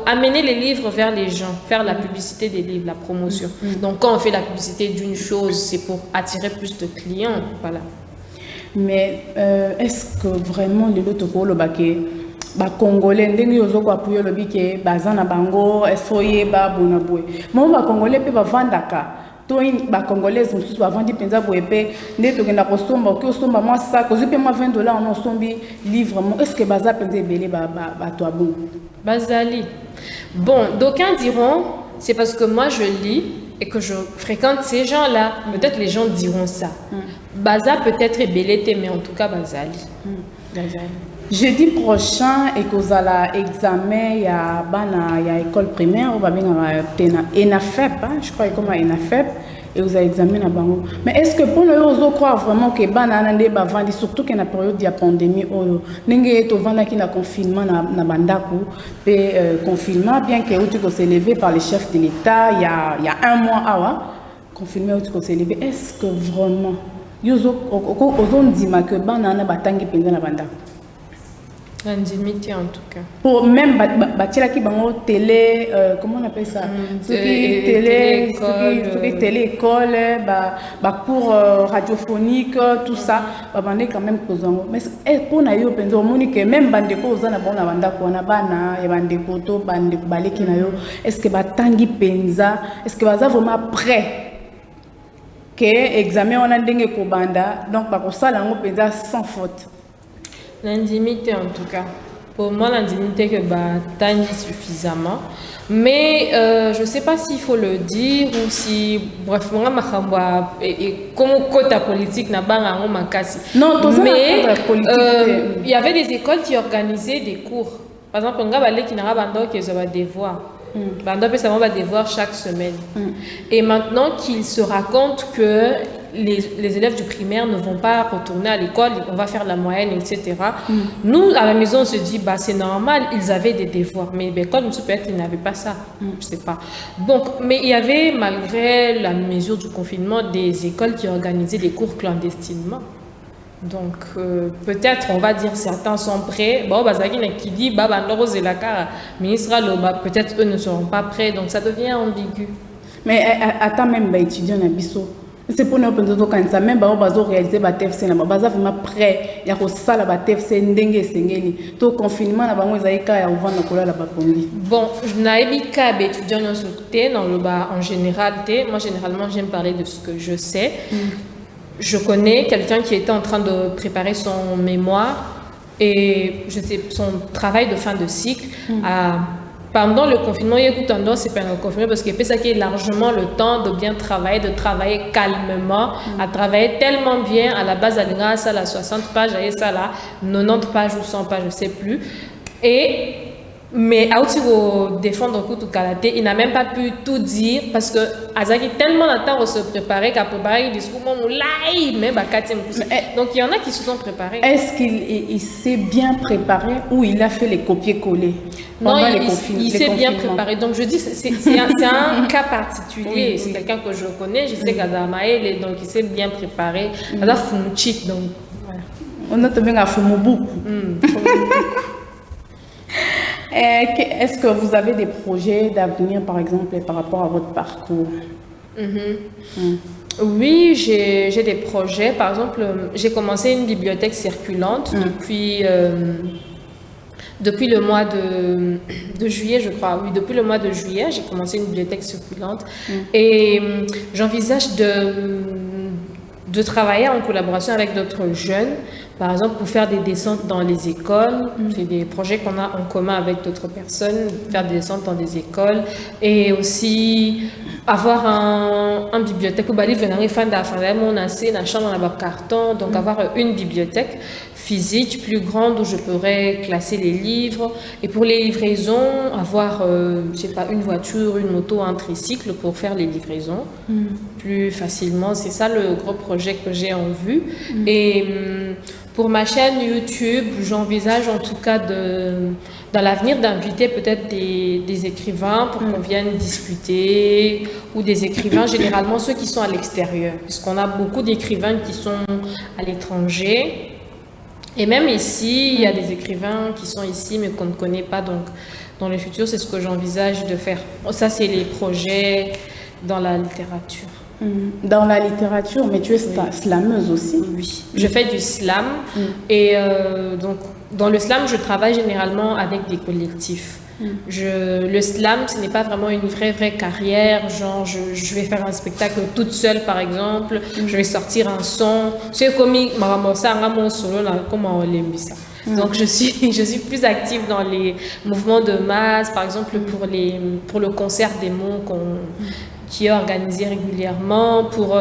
amener les livres vers les gens, faire la publicité des livres, la promotion. Donc quand on fait la publicité d'une chose, c'est pour attirer plus de clients, voilà. Mais est-ce que vraiment les autres Congolais ndenge yozoko appuyer le biké bazana bango esoye ba bonaboy. Mon ba Congolais pe ba vandaka to ba congolaise mususu bavandi penza boyepe nde tokenda kosomba oki osomba mwa sac ozwi mpe mwa 20 dollars on osombi livre mo est-ce que baza penza ebele bato ya bongo Bazali. Bon, d'aucuns diront, c'est parce que moi je lis et que je fréquente ces gens-là. Peut-être les gens diront ça. Baza peut-être est bellété, mais en tout cas Bazali. Jeudi prochain, et que la examen, il y a école primaire, on va bien ENAFEP, je crois comme ENAFEP, et vous avez examiné à Bango. Mais est-ce que pour nous croire vraiment que banane ba vandi surtout qu'il y a une période de pandémie où n'engé to vanda qui na confinement na bandaku pe confinement bien que tu s'est levé par les chefs de l'État il y a un mois awa confinement où tu s'est levé est-ce que vraiment yozo ozon dima que banane batangi penza na bandaku Indimité en tout cas. Pour même bâtir qui bango télé, comment on appelle ça? Télé, école, cours radiophonique, tout ça, bandé quand même posant. Mais pour naïo penzo monique même bandé posant na bon na banda ko na bana et bandé koto bandé baleki naïo. Est-ce que batangi penza? Est-ce que baza vraiment prêt? Que examen on a dengue ko banda donc ba ko sala ngo penza sans faute. L'intimité en tout cas. Pour moi, l'intimité que Tani suffisamment. Mais je ne sais pas s'il faut le dire ou si. Bref, moi, comme quota politique n'a pas un casse. Non, mais il y avait des écoles qui organisaient des cours. Par exemple, on a qui n'a pas de devoir. Bando peut savoir devoir chaque semaine. Et maintenant qu'il se raconte que les élèves du primaire ne vont pas retourner à l'école, on va faire la moyenne, etc. Nous, à la maison, on se dit, bah, c'est normal, ils avaient des devoirs. Mais l'école, peut-être, ils n'avaient pas ça. Je ne sais pas. Donc, mais il y avait, malgré la mesure du confinement, des écoles qui organisaient des cours clandestinement. Donc, peut-être, on va dire, certains sont prêts. Bon, qui dit, peut-être eux ne seront pas prêts. Donc, ça devient ambigu. Mais attends, même, étudiants, c'est pour nous quand ça même réaliser la TFC na baza vraiment prêt ya ko sala ba TFC ndenge sengeli to confinement na bango zaika ya uvana kola la bapongi. Bon, je n'ai pas étudiant dans le bas en général. Moi généralement j'aime parler de ce que je sais. Je connais quelqu'un qui était en train de préparer son mémoire et je sais son travail de fin de cycle pendant le confinement, il y a eu tendance c'est pas le confinement parce que ça qui est largement le temps de bien travailler, de travailler calmement, à travailler tellement bien à la base à ça la 60 pages, à ça là 90 pages ou 100 pages, je sais plus. Mais à défendre le karaté, il n'a même pas pu tout dire parce que Azaki tellement de temps pour se préparer qu'à préparer des discours donc il y en a qui se sont préparés. Est-ce qu'il s'est bien préparé ou il a fait les copier-coller? Non, il s'est bien préparé. Donc je dis c'est un cas particulier. C'est quelqu'un que je connais. Je sais qu'Azamaël donc il s'est bien préparé. Donc voilà. On a bien à Fumubu. Est-ce que vous avez des projets d'avenir, par exemple, par rapport à votre parcours? Oui, j'ai des projets. Par exemple, j'ai commencé une bibliothèque circulante depuis le mois de juillet, je crois. Oui, depuis le mois de juillet, j'ai commencé une bibliothèque circulante. Et j'envisage de travailler en collaboration avec d'autres jeunes, par exemple pour faire des descentes dans les écoles. C'est des projets qu'on a en commun avec d'autres personnes, faire des descentes dans des écoles et aussi avoir un bibliothèque où carton, donc avoir une bibliothèque physique plus grande où je pourrais classer les livres et pour les livraisons avoir je sais pas une voiture, une moto, un tricycle pour faire les livraisons plus facilement. C'est ça le gros projet que j'ai en vue. Et pour ma chaîne YouTube, j'envisage en tout cas dans l'avenir d'inviter peut-être des écrivains pour qu'on vienne discuter, ou des écrivains, généralement ceux qui sont à l'extérieur, puisqu'on a beaucoup d'écrivains qui sont à l'étranger. Et même ici, il y a des écrivains qui sont ici mais qu'on ne connaît pas. Donc dans le futur, c'est ce que j'envisage de faire. Ça, c'est les projets dans la littérature. Dans la littérature, mais tu es slameuse aussi? Oui, je fais du slam. Et donc, dans le slam, je travaille généralement avec des collectifs. Le slam, ce n'est pas vraiment une vraie carrière. Genre, je vais faire un spectacle toute seule, par exemple. Je vais sortir un son. C'est comme mon solo, comment on l'aime ça. Donc, je suis plus active dans les mouvements de masse, par exemple, pour le concert des mots qui est organisé régulièrement, pour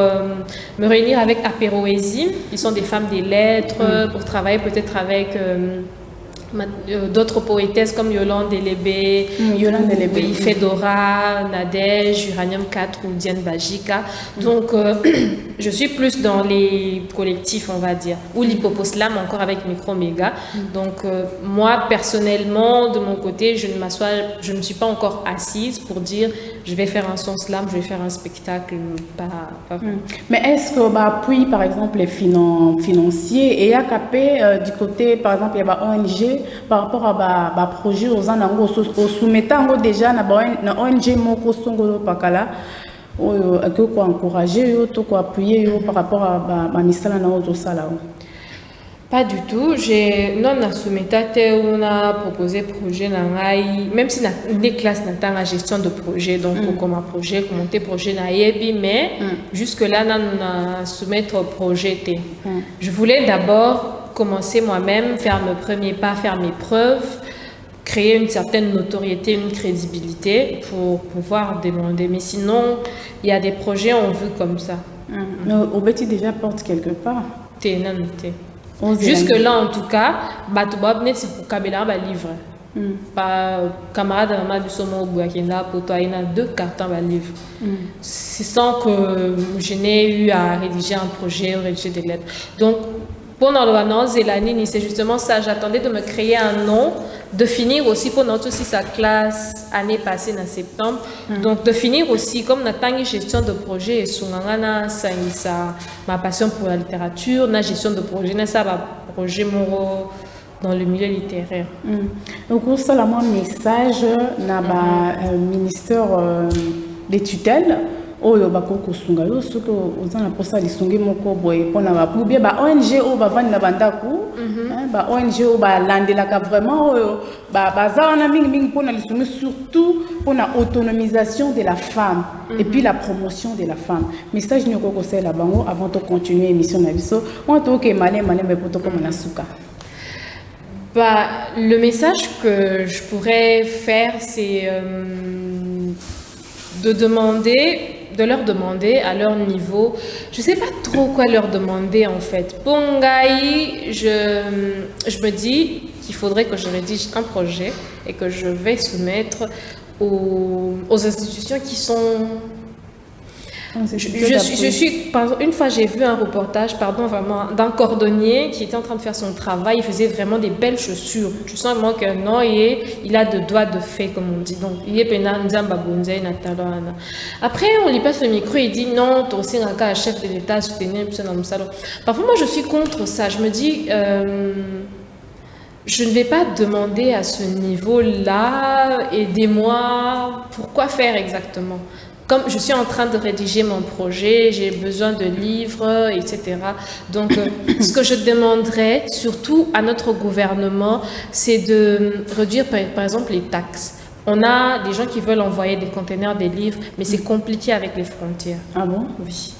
me réunir avec Apéroésie, qui sont des femmes des lettres, pour travailler peut-être avec d'autres poétesses comme Yolande Elébé, Fedora, Nadège, Uranium 4 ou Diane Bajika. Donc, je suis plus dans les collectifs, on va dire, ou l'Hippoposlam encore avec Micro-Méga. Donc, moi, personnellement, de mon côté, je ne me suis pas encore assise pour dire je vais faire un son slam, je vais faire un spectacle. Mais est-ce que appui, par exemple, les financiers, et AKP, du côté, par exemple, il y a ONG, par rapport à projet aux anango au soumettant déjà na ONG moko songolo pakala que quoi encourager to quoi appuyer par rapport à misala na ozo sala. Pas du tout. Non na soumettate on a proposé projet na ngai même si na des classes na la gestion de projet donc comme un projet monter projet na yebi mais jusque là na soumettre projet té. Je voulais d'abord commencer moi-même, faire mes premiers pas, faire mes preuves, créer une certaine notoriété, une crédibilité pour pouvoir demander. Mais sinon, il y a des projets en vue comme ça. Mais Obeti déjà porte quelque part. Jusque-là, en tout cas, c'est pour Kabela livre. Pas camarade de ma bisomo Bouakenda pour toi, il y a 2 cartons à livre. C'est sans que je n'ai eu à rédiger un projet ou rédiger des lettres. Donc, pendant l'annonce et l'année, c'est justement ça. J'attendais de me créer un nom, de finir aussi pendant aussi sa classe année passée en septembre. Donc de finir aussi comme Nathan gestion de projet et Sungangana ça ma passion pour la littérature, la gestion de projet, ça va projet moro dans le milieu littéraire. Donc ça là mon message na ministère des tutelles. Oyo bakoko sunga yo soko ozana posa lisungi moko boye pona ba ou bien ba ONG o ba vandi na bandaku ba ONG o ba landelaka vraiment oyo ba baza wana mingi pona lisungi surtout pona autonomisation de la femme et puis la promotion de la femme. Message ni okoko sala bango avant de continuer émission na biso on to ke malé mais poto comme na suka. Le message que je pourrais faire c'est de leur demander à leur niveau. Je ne sais pas trop quoi leur demander en fait. Pongai, je me dis qu'il faudrait que je rédige un projet et que je vais soumettre aux institutions qui sont... Une fois j'ai vu un reportage vraiment d'un cordonnier qui était en train de faire son travail. Il faisait vraiment des belles chaussures. Je sens vraiment que non, il a de doigts de fée comme on dit. Donc il est pénal. Après on lui passe le micro et il dit non, toi aussi un chef de l'État soutenir parfois moi je suis contre ça. Je me dis je ne vais pas demander à ce niveau-là, aidez-moi. Pourquoi faire exactement? Comme je suis en train de rédiger mon projet, j'ai besoin de livres, etc. Donc, ce que je demanderais, surtout à notre gouvernement, c'est de réduire, par exemple, les taxes. On a des gens qui veulent envoyer des conteneurs, des livres, mais c'est compliqué avec les frontières. Ah bon? Oui.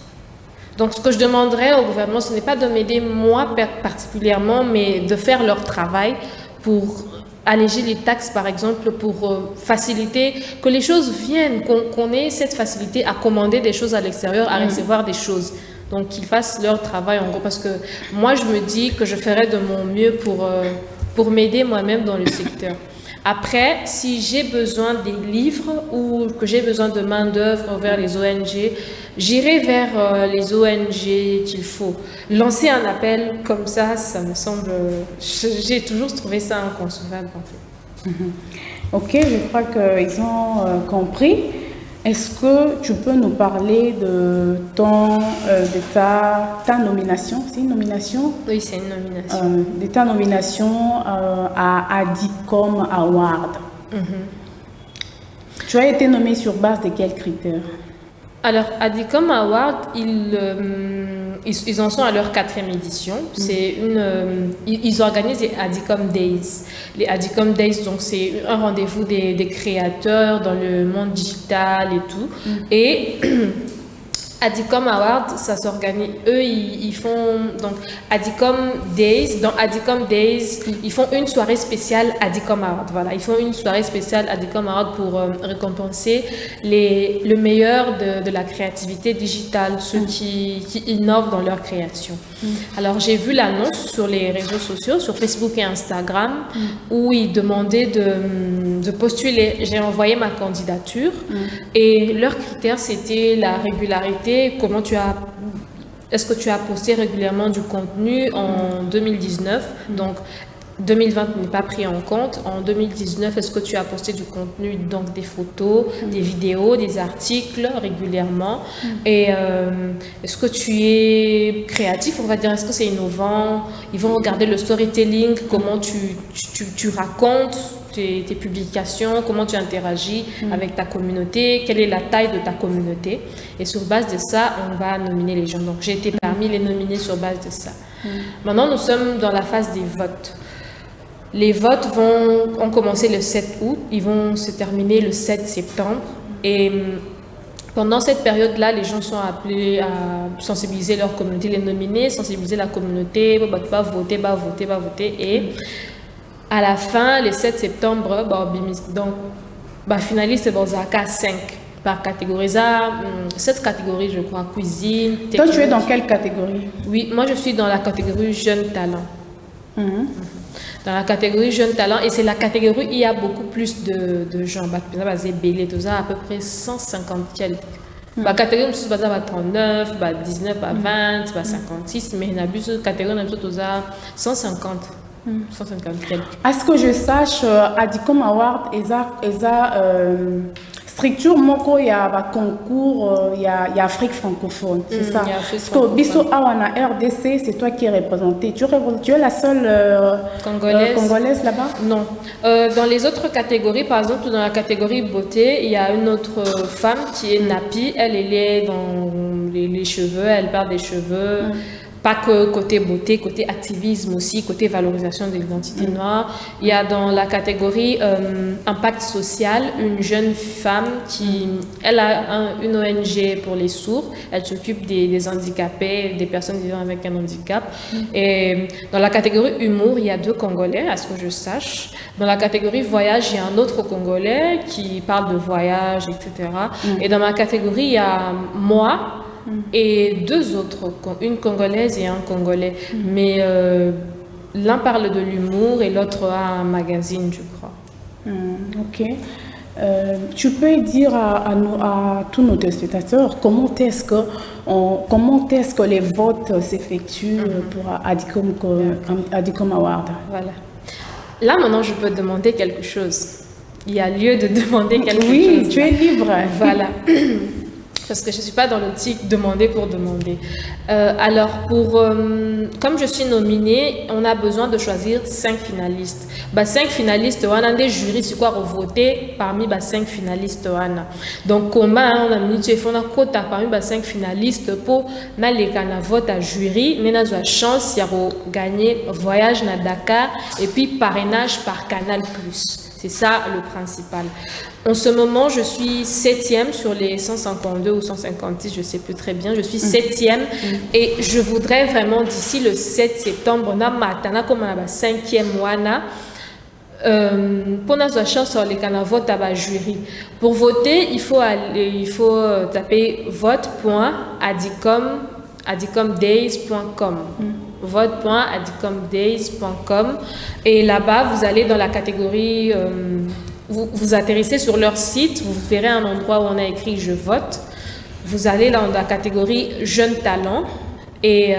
Donc, ce que je demanderais au gouvernement, ce n'est pas de m'aider moi particulièrement, mais de faire leur travail pour alléger les taxes, par exemple, pour faciliter que les choses viennent, qu'on ait cette facilité à commander des choses à l'extérieur, à recevoir des choses. Donc, qu'ils fassent leur travail, en gros, parce que moi, je me dis que je ferai de mon mieux pour m'aider moi-même dans le secteur. Après, si j'ai besoin des livres ou que j'ai besoin de main-d'œuvre vers les ONG, j'irai vers les ONG qu'il faut. Lancer un appel comme ça me semble... J'ai toujours trouvé ça inconcevable, en fait. Ok, je crois qu'ils ont compris. Est-ce que tu peux nous parler de ta nomination? C'est une nomination? Oui, c'est une nomination. De ta nomination à Adicom Award. Tu as été nommée sur base de quels critères? Alors, Adicom Award, ils en sont à leur 4e édition. C'est ils organisent les Adicom Days. Les Adicom Days, donc c'est un rendez-vous des créateurs dans le monde digital et tout. Et Adicom Awards, ça s'organise. Eux, ils font donc Adicom Days. Dans Adicom Days, ils font une soirée spéciale Adicom Awards. Voilà, ils font une soirée spéciale Adicom Awards pour récompenser le meilleur de la créativité digitale, ceux qui innovent dans leur création. Alors, j'ai vu l'annonce sur les réseaux sociaux, sur Facebook et Instagram, où ils demandaient de postuler. J'ai envoyé ma candidature et leurs critères, c'était la régularité. Est-ce que tu as posté régulièrement du contenu en 2019? Donc, 2020 n'est pas pris en compte. En 2019, est-ce que tu as posté du contenu, donc des photos, des vidéos, des articles régulièrement? Et est-ce que tu es créatif? On va dire, est-ce que c'est innovant? Ils vont regarder le storytelling, comment tu racontes tes publications, comment tu interagis avec ta communauté, quelle est la taille de ta communauté. Et sur base de ça, on va nominer les gens. Donc, j'ai été parmi les nominés sur base de ça. Maintenant, nous sommes dans la phase des votes. Les votes ont commencé le 7 août, ils vont se terminer le 7 septembre. Et pendant cette période-là, les gens sont appelés à sensibiliser leur communauté, les nominer, sensibiliser la communauté, va voter. Et à la fin, le 7 septembre, finaliste, c'est 5 par catégorie. 7 catégories, je crois, cuisine, technique. Toi, tu es dans quelle catégorie? Oui, moi, je suis dans la catégorie jeune talent. Dans la catégorie jeune talent, et c'est la catégorie où il y a beaucoup plus de gens. Basé Bélé, tout ça, à peu près 150 quelques. La catégorie, c'est 39, 19, 20, 56, mais il y a plus de catégories, tout ça, 150. 150 quelques. À ce que je sache, Adicom Award, structure moko il y a un concours, il y a Afrique francophone, c'est ça. Parce que Bisso Awana RDC, c'est toi qui es représentée. Tu es la seule congolaise là-bas? Non. Dans les autres catégories, par exemple, dans la catégorie beauté, il y a une autre femme qui est Napi. Elle est dans les cheveux, elle perd des cheveux. Pas que côté beauté, côté activisme aussi, côté valorisation de l'identité noire. Il y a dans la catégorie impact social une jeune femme elle a une ONG pour les sourds. Elle s'occupe des handicapés, des personnes vivant avec un handicap. Et dans la catégorie humour, il y a 2 Congolais, à ce que je sache. Dans la catégorie voyage, il y a un autre Congolais qui parle de voyage, etc. Et dans ma catégorie, il y a moi, et 2 autres, une Congolaise et un Congolais. Mais l'un parle de l'humour et l'autre a un magazine, je crois. Ok. Tu peux dire à tous nos téléspectateurs comment est-ce que les votes s'effectuent pour Adicom Award? Voilà. Là, maintenant, je peux demander quelque chose. Il y a lieu de demander quelque chose. Oui, tu es libre. Voilà. Parce que je ne suis pas dans l'optique demander pour demander. Alors, comme je suis nominée, on a besoin de choisir 5 finalistes. 5 finalistes, on a des jurys sur quoi voter parmi 5 finalistes. Donc, comment on a mis un quota parmi 5 finalistes pour les vote à jury, mais on a la chance de gagner voyage à Dakar et puis parrainage par Canal+. C'est ça le principal. En ce moment, je suis 7e sur les 152 ou 156, je ne sais plus très bien. Je suis 7e et je voudrais vraiment d'ici le 7 septembre, on a matana comme on a 5e wana. Pour notre chance sur les canaux vote à jury. Pour voter, il faut taper vote.adicomdays.com. vote.adicomdays.com et là-bas vous allez dans la catégorie vous atterrissez sur leur site, vous verrez un endroit où on a écrit je vote, vous allez dans la catégorie jeune talent et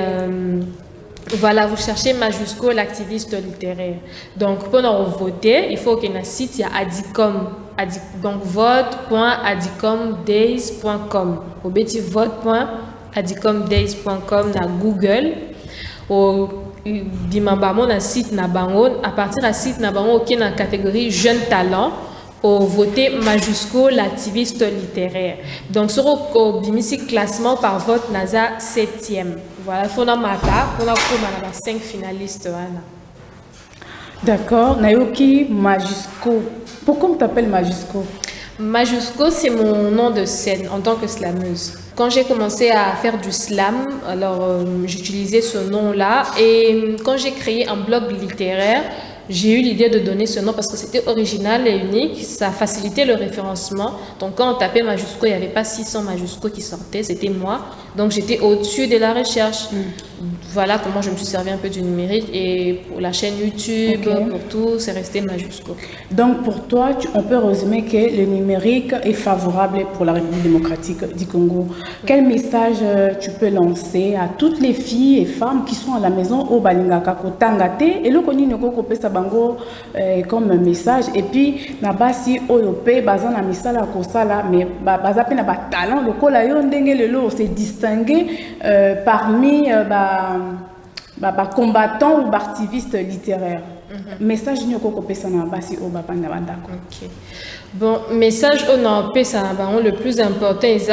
voilà, vous cherchez Majusco, l'activiste littéraire. Donc, pour voter, il faut qu'il y ait un site, il y a Adicom. Donc, vote.adicomdays.com. Au bêtis vote.adicomdays.com dans Google. Au dimambamo na site na bango. À partir de site na bango, qui est dans la catégorie jeune talent. Au voter Majusco, l'activiste littéraire. Donc, sur le classement par vote, NASA 7e. Voilà, il faut na mata pour na kuma na 5 finalistes voilà. D'accord. Nayoki Majusco. Pourquoi on t'appelle Majusco? Majusco, c'est mon nom de scène en tant que slameuse. Quand j'ai commencé à faire du slam, alors j'utilisais ce nom-là. Et quand j'ai créé un blog littéraire, j'ai eu l'idée de donner ce nom parce que c'était original et unique. Ça facilitait le référencement. Donc quand on tapait Majusco, il n'y avait pas 600 Majusco qui sortaient, c'était moi. Donc j'étais au-dessus de la recherche. Voilà comment je me suis servi un peu du numérique. Et pour la chaîne YouTube, pour tout, c'est resté Majusco. Donc pour toi, on peut résumer que le numérique est favorable pour la République démocratique du Congo. Quel message tu peux lancer à toutes les filles et femmes qui sont à la maison au Balingaka Kotangate et le Koni Noko Kopesa Bango comme message? Et puis, Nabasi Oyope, Bazan na misala Kosala, mais Bazape na ba talent, le Kola Yondenge le lo s'est distingué parmi combattants ou activistes littéraires. Message Nyoko Kopesa na Basi Obapanda Bandako. Bon, message on a pesa le plus important est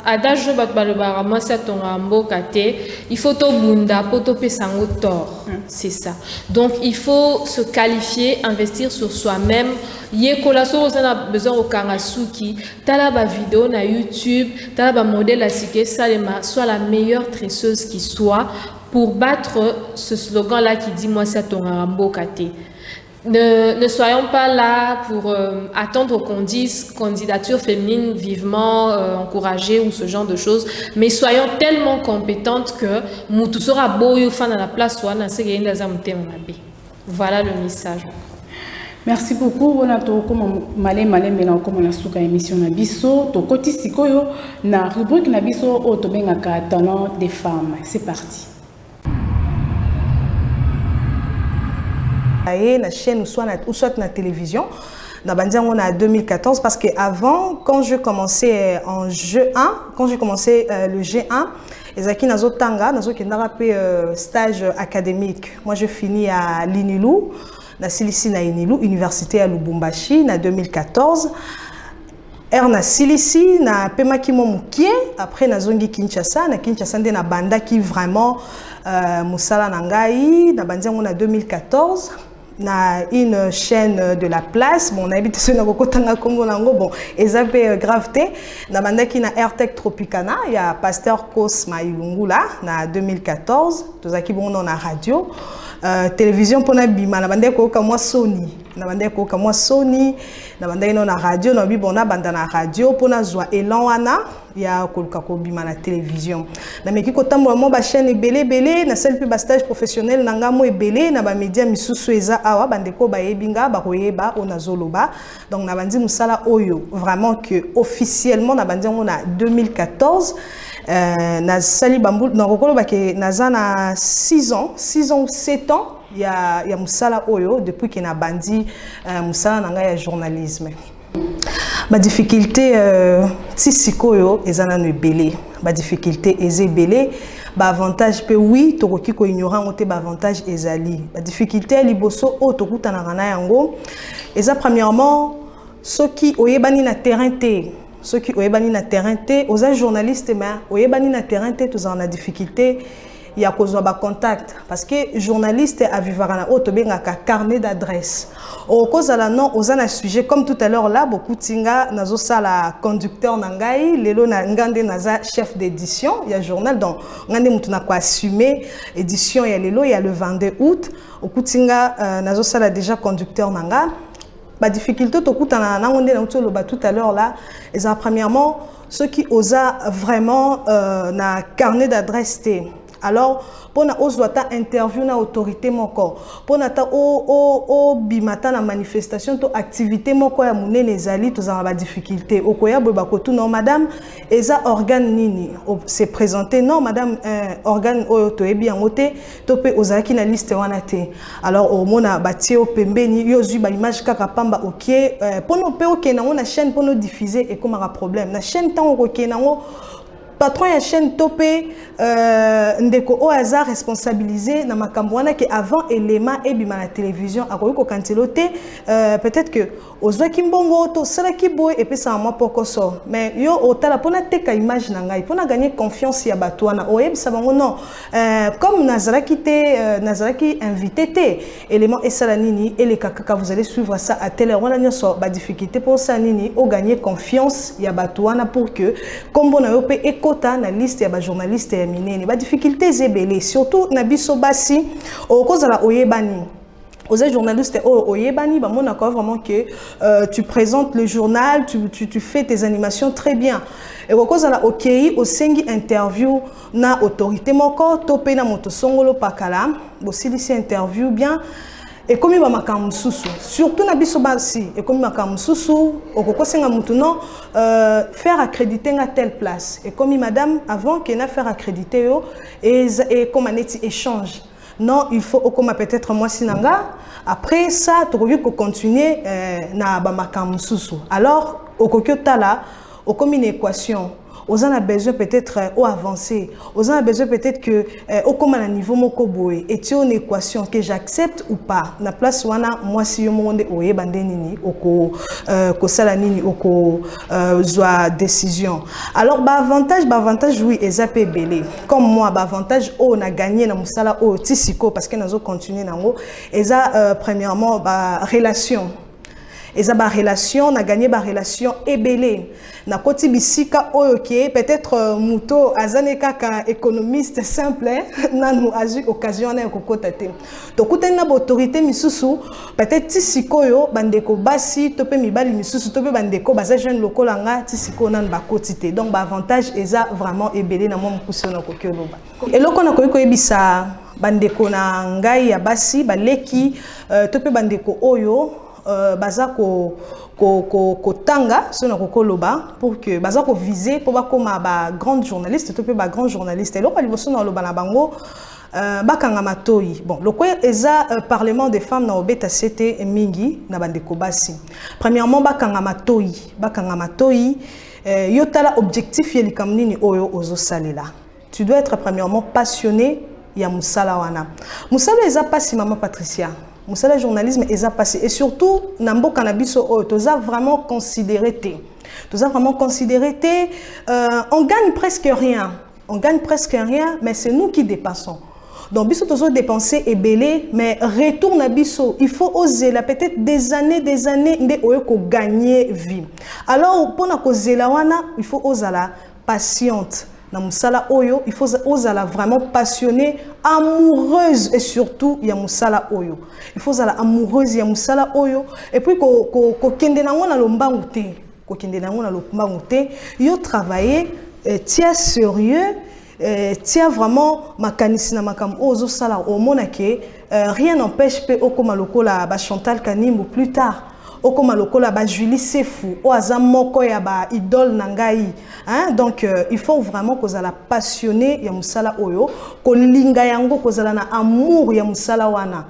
adage batbalobara masa tongambo kate il faut to bunda poto pesango tort. C'est ça. Donc il faut se qualifier, investir sur soi-même. Yekola so on a besoin au Karasuki, tala ba vidéo na YouTube, tala ba modèle à sike salema soit la meilleure tresseuse qui soit pour battre ce slogan là qui dit moi ça tongambo kate. Ne soyons pas là pour attendre qu'on dise candidature féminine vivement encouragée ou ce genre de choses, mais soyons tellement compétentes que nous tous sera beau fan à la place ou à ce qu'il y a voilà le message. Merci beaucoup. On a tout comme malé maintenant comme on a souka émission na biso to koti sikoyo na rubrique na biso o to bengaka talent des femmes. C'est parti. La chaîne ou soit la télévision. On a 2014 parce que avant, quand je commençais en G1, quand j'ai commencé le G1, Ezaki nazo tanga nazo kendara pe stage académique. Moi je finis à l'INILU, na Silisi na INILU, université à Lubumbashi na 2014. Na Silisi na pema ki momukie après na zongi Kinshasa nde na banda qui vraiment musala na ngai na bandiango na 2014. Na une chaîne de la place, bon, on habite sur le Kokotanga Congo Nango, bon, et ça fait gravité. Na bandaki na AirTech Tropicana, il y a Pasteur Cosma Ilungu là, na 2014, tous qui bon on a radio, télévision pour na bima, na bandaki ko moi Sony, na bandaki ko moi Sony, na bandaki na radio, na bi bon na bandana radio pour na zwa elan wana. Il y a kolkako bima na télévision na meki ko tambo mo ba chaîne belé na seul plus stage professionnel nanga mo belé na ba média misusu eza awa bandeko ba yebinga ba koyeba ona zoloba donc na bandi musala oyo vraiment que officiellement na bandi on a 2014 na sali bambu na kokolo ba ke naza na 6 ans ou 7 ans il y a musala oyo depuis que na bandi musala nanga ya journalisme. Ma difficulté tisikoyo ezana no belé ba difficulté eze belé ba avantage pe oui tokoki ko ignorant ote ba avantage ezali ba difficulté liboso o tokuta na kana yango eza premièrement soki oyebani na terrain te soki oyebani na terrain te oza journaliste mais oyebani na terrain te tozana na difficulté il y a cause de contact parce que journaliste a vivara auto bengaka carnet d'adresse au cause la non aux un sujet comme tout à l'heure là beaucoup tinga nazo sala conducteur nangai lelo na ngande naza chef d'édition il y a journal donc ngande mutu na ko assumer édition ya lelo il y a le 22 août au kutinga nazo sala déjà conducteur nanga ba difficulté to kutana na ngonde na utolo ba tout à l'heure là et ça premièrement ceux qui osa vraiment na carnet d'adresse té. Alors, pour na oswata interview na autorité moko, pour na ta o bimata na manifestation to activité moko ya munene ezali to za ba difficulté. Okoya boba kotu non madame, eza organe nini se présenter non madame organe oyo to ebi yangote to pe ozaki na liste wana te. Alors au mona batie o pembeni yo zui ba image kaka pamba OK pour no pe OK na na chaîne pour no diffuser et comme un problème. Na chaîne tant OK na patron ya chaîne topé ndeko o hasard responsabilisé na makambo wana que avant élément ebima na télévision akoki ko kantelote peut-être que ozwa kimbongo to sala kiboy et puis ça moi poko so mais yo otala pona teka image na ngai pona gagner confiance ya bato wana oyebisa bango non comme nazalaki te nazalaki invité te élément esala nini et les kaka vous allez suivre ça à telle heure wana nyoso ba difficulté pour ça nini o gagner confiance ya bato wana pour que kombo na yo pe ekota na liste ya ba journaliste ya minene ba difficulté zebele surtout na biso basi o kozala oyebani aux journalistes oyebani ba mona ko vraiment que tu présentes le journal tu fais tes animations très bien et kozala okei osengi interview na autorité moko topé na moto songolo pakala bosilisi interview bien et comme il va makambo susu surtout na biso basi et comme makambo susu okokosenga mutu non faire accréditer à telle place et comme madame avant que na faire accréditer yo et comme un échange non il faut comme peut-être moi sinanga après ça tu veux continuer na ba makambo susu alors okokotala comme une équation on a besoin peut-être au avancer, on a besoin peut-être que au comme à niveau moko boy et tu une équation que j'accepte ou pas na place wana moi si yo monde oye bande nini oko ko sala nini oko zoa décision alors ba avantage oui ezapé belé comme moi ba avantage on a gagné na musala o tisiko parce que nazo continuer nango eza premièrement ba relation et ça ba relation na gagné ba relation ebelé na koti bisika oyoke peut-être muto azane kaka économiste simple na nous azu occasion na kokota te to kutani na autorité misusu peut-être tisikoyo bandeko basi to pe mibali misusu to pe bandeko baza jeune lokola nga tisiko na ba kotité donc ba avantage eza vraiment ebelé na mo mkuso na kokoloba eloko na koyiko ebisa bandeko na ngai ya basi baleki to pe bandeko oyo baza ko tanga sona kokoloba pour que baza ko viser pour ba koma ba grande journaliste to pe ba grand journaliste et loko liboso na loba na bango bakanga matoi bon loko eza parlement des femmes na obeta cité mingi na bandeko basi premièrement bakanga matoi yotala objectif yeli kamnini oyo ozo salela tu dois être premièrement passionné ya musala wana musala eza pasi maman Patricia le journalisme est passé et surtout nambo cannabiso toza vraiment considéré on gagne presque rien mais c'est nous qui dépassons donc biso tozo dépenser et belé mais retourne à biso il faut oser là peut-être des années nde oyo ko gagner vie alors pour na causer la wana il faut oser la patiente na musala oyo il faut ozala vraiment passionné amoureuse et surtout ya musala oyo il faut ozala amoureuse ya musala oyo et puis ko kende nango na lombangu te yo travailler tia sérieux tia vraiment makanisi na makam ozo sala o monake rien n'empêche pe okoma lokola ba Chantal Kanimbu plus tard okoma lokola ba Julie Sefu o aza moko ya ba idole nangai hein donc il faut vraiment que la passionné ya musala oyo ko linga yango ko na amour ya musala wana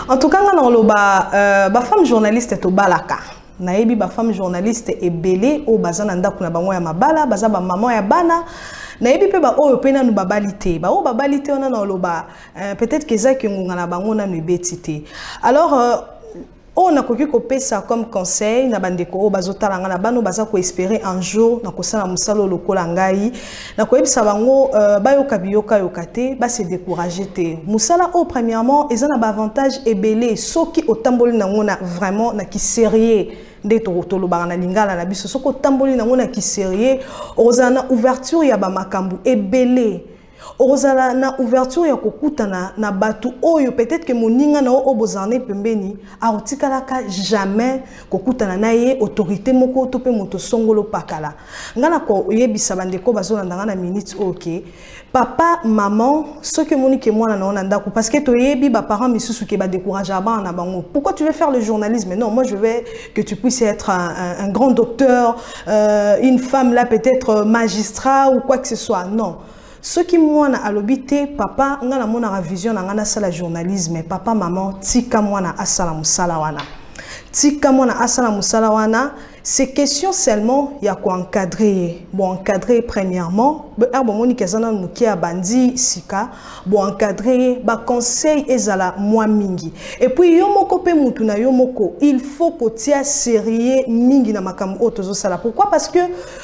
en tout cas na loba ba femme journaliste to balaka nayebi ba femme journaliste ebele o bazana ndako na bango ya mabala baza ba maman ya bana nayebi pe ba oyo pena nu babalite ba o babalite ona na loba peut-être que ça que ngunga na bango na nebetite alors on a koki ko pesa comme conseil na bandeko o bazotala nga na bano baza ko espérer un jour na kosala musalo lokola ngai na ko ebisa bango bayoka biyoka yokate ba se décourager te musala o premièrement ezana ba avantage ebele soki otamboli na ngona vraiment na ki sérieux nde toloba na lingala na biso soko tamboli na ngona ki sérieux ozana ouverture ya ba makambu ebele ozala na ouverture ya kokutana na batu oyo peut-être que moninga na obozane pembeni autikalaka jamais kokutana na ye autorité moko to pe moto songolo pakala ngana ko yebisa bandeko bazolanda na minute OK papa maman ce que monike mwana na onanda ko parce que to yebi ba parents misusu ke ba décourager ba na bango pourquoi tu veux faire le journalisme non moi je veux que tu puisses être un grand docteur une femme là peut-être magistrat ou quoi que ce soit non. Ce qui moi na alobité papa nga na mona vision na nga na sala journalisme papa maman tika mwana asala musala wana c'est question seulement il y a quoi encadrer. Bon encadrer premièrement, bon kezana mukia bandi sika, bon encadrer ba conseil ezala moi mingi. Et puis yomoko pe mutu na yomoko, il faut que tia sérieux mingi na makambo otozo sala. Pourquoi? Parce que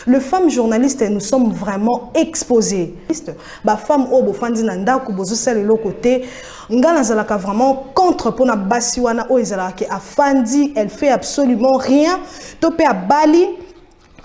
le femme journaliste nous sommes vraiment exposés. Ba femme o bo fandi na ndako bozo sala le côté ngana zalaka vraiment contre pour na basi wana o ezala ke afandi, elle fait absolument rien. Topé à Bali,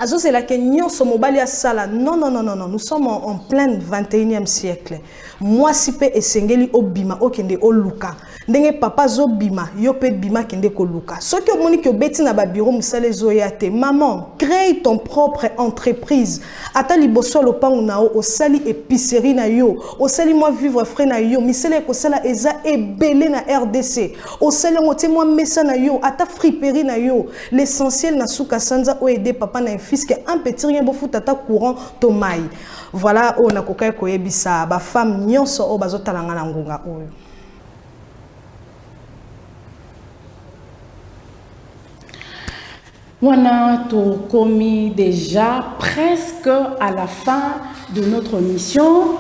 c'est la Kenyon Somobali à Sala. Non, non, non, non, non. Nous sommes en plein 21e siècle. Moi, si pe esengeli obima, okende oluka. Ndenge papa zo bima, yo pe bima kende ko luka. Ce que moni que beti na ba bureau musale zoyate. Maman, crée ton propre entreprise. Ata liboso lopangu na o sali épicerie na yo. O sali moi vivre frais na yo. Misele ko sala eza ebele na RDC. O sali ngote moi messa na yo. Ata friperie na yo. L'essentiel na suka sanza o aider papa na fils que un petit rien beau fout tata courant tomai. Voilà on a kokai koyebisa ba femme nyonso o bazotalanga na ngunga oyo. Voilà, tout commis déjà presque à la fin de notre mission.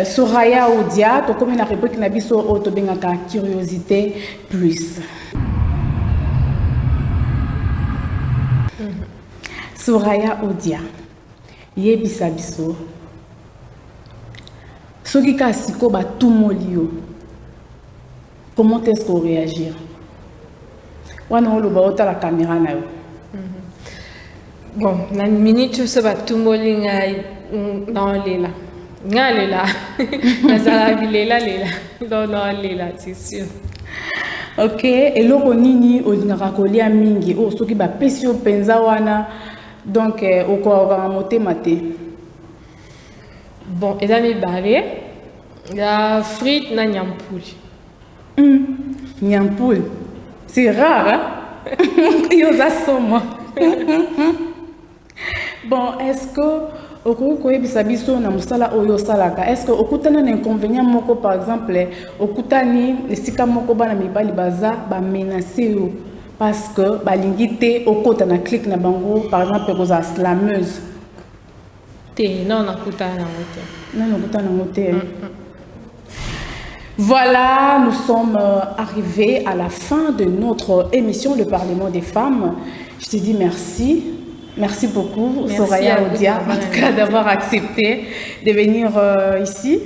Soraya Odia, tout comme la réplique n'a biso autobengaka curiosité plus. Soraya Odia, yebisa biso. Soki ka siko ba tout molio. Comment est-ce qu'on réagit? Wana olo ba ota la caméra na yo. Bon, na minute so ba tout molinga dans lela. Nga lela. Nazala lela lela. Non lela, c'est sûr. OK, et loko nini olingaka kolia mingi o soki ba pesi o penza wana. Donc okoka motema te. Bon, et là, la frite na nyampoule. Nyampoule. C'est rare, hein? Bon, est-ce que au est-ce que okutana un inconvénient moko par exemple okutani esika moko bana mibali baza ba menacer parce que balingité okota na clique na bango par exemple ko za slameuse. Non, nakutana ngote. Non, nakutana ngote. Voilà, nous sommes arrivés à la fin de notre émission Le Parlement des femmes. Je te dis merci. Merci beaucoup, merci Soraya Odia, en tout cas d'avoir accepté de venir ici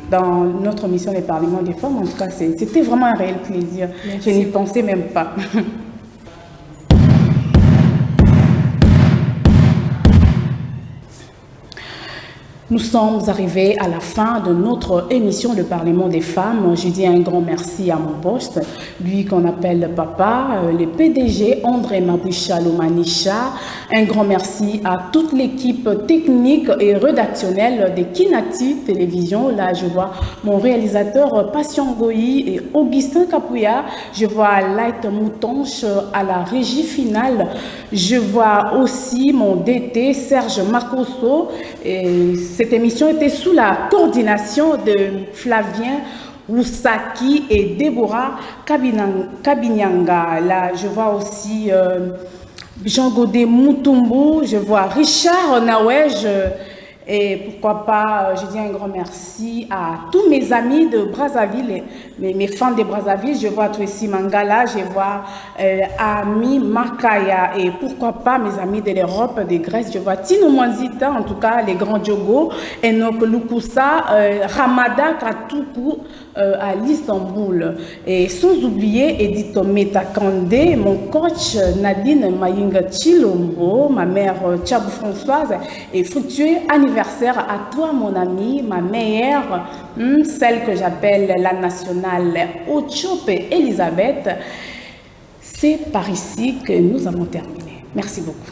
dans notre émission Le Parlement des femmes. En tout cas, c'était vraiment un réel plaisir. Merci. Je n'y pensais même pas. Nous sommes arrivés à la fin de notre émission Le Parlement des femmes. Je dis un grand merci à mon poste, lui qu'on appelle papa, le PDG André Maboucha Lomanisha. Un grand merci à toute l'équipe technique et rédactionnelle de Kinati Télévision. Là, je vois mon réalisateur Patient Goyi et Augustin Kapouya. Je vois Light Moutonche à la régie finale. Je vois aussi mon DT Serge Marcosso. Et cette émission était sous la coordination de Flavien Roussaki et Déborah Kabinyanga. Là, je vois aussi Jean Godet Moutumbu, je vois Richard Nawej. Et pourquoi pas, je dis un grand merci à tous mes amis de Brazzaville, mes fans de Brazzaville. Je vois Tracy Mangala, je vois Ami Makaya et pourquoi pas mes amis de l'Europe, de Grèce. Je vois Tino Mwanzita, en tout cas les grands Diogo, Enoch Lukusa, Ramada Katoukou à l'Istanbul. Et sans oublier Edith Metakande, mon coach Nadine Mayinga Chilombo, ma mère Tchabou Françoise et fructueux anniversaire à toi mon amie, ma mère, celle que j'appelle la nationale Ochope Elisabeth. C'est par ici que nous avons terminé. Merci beaucoup.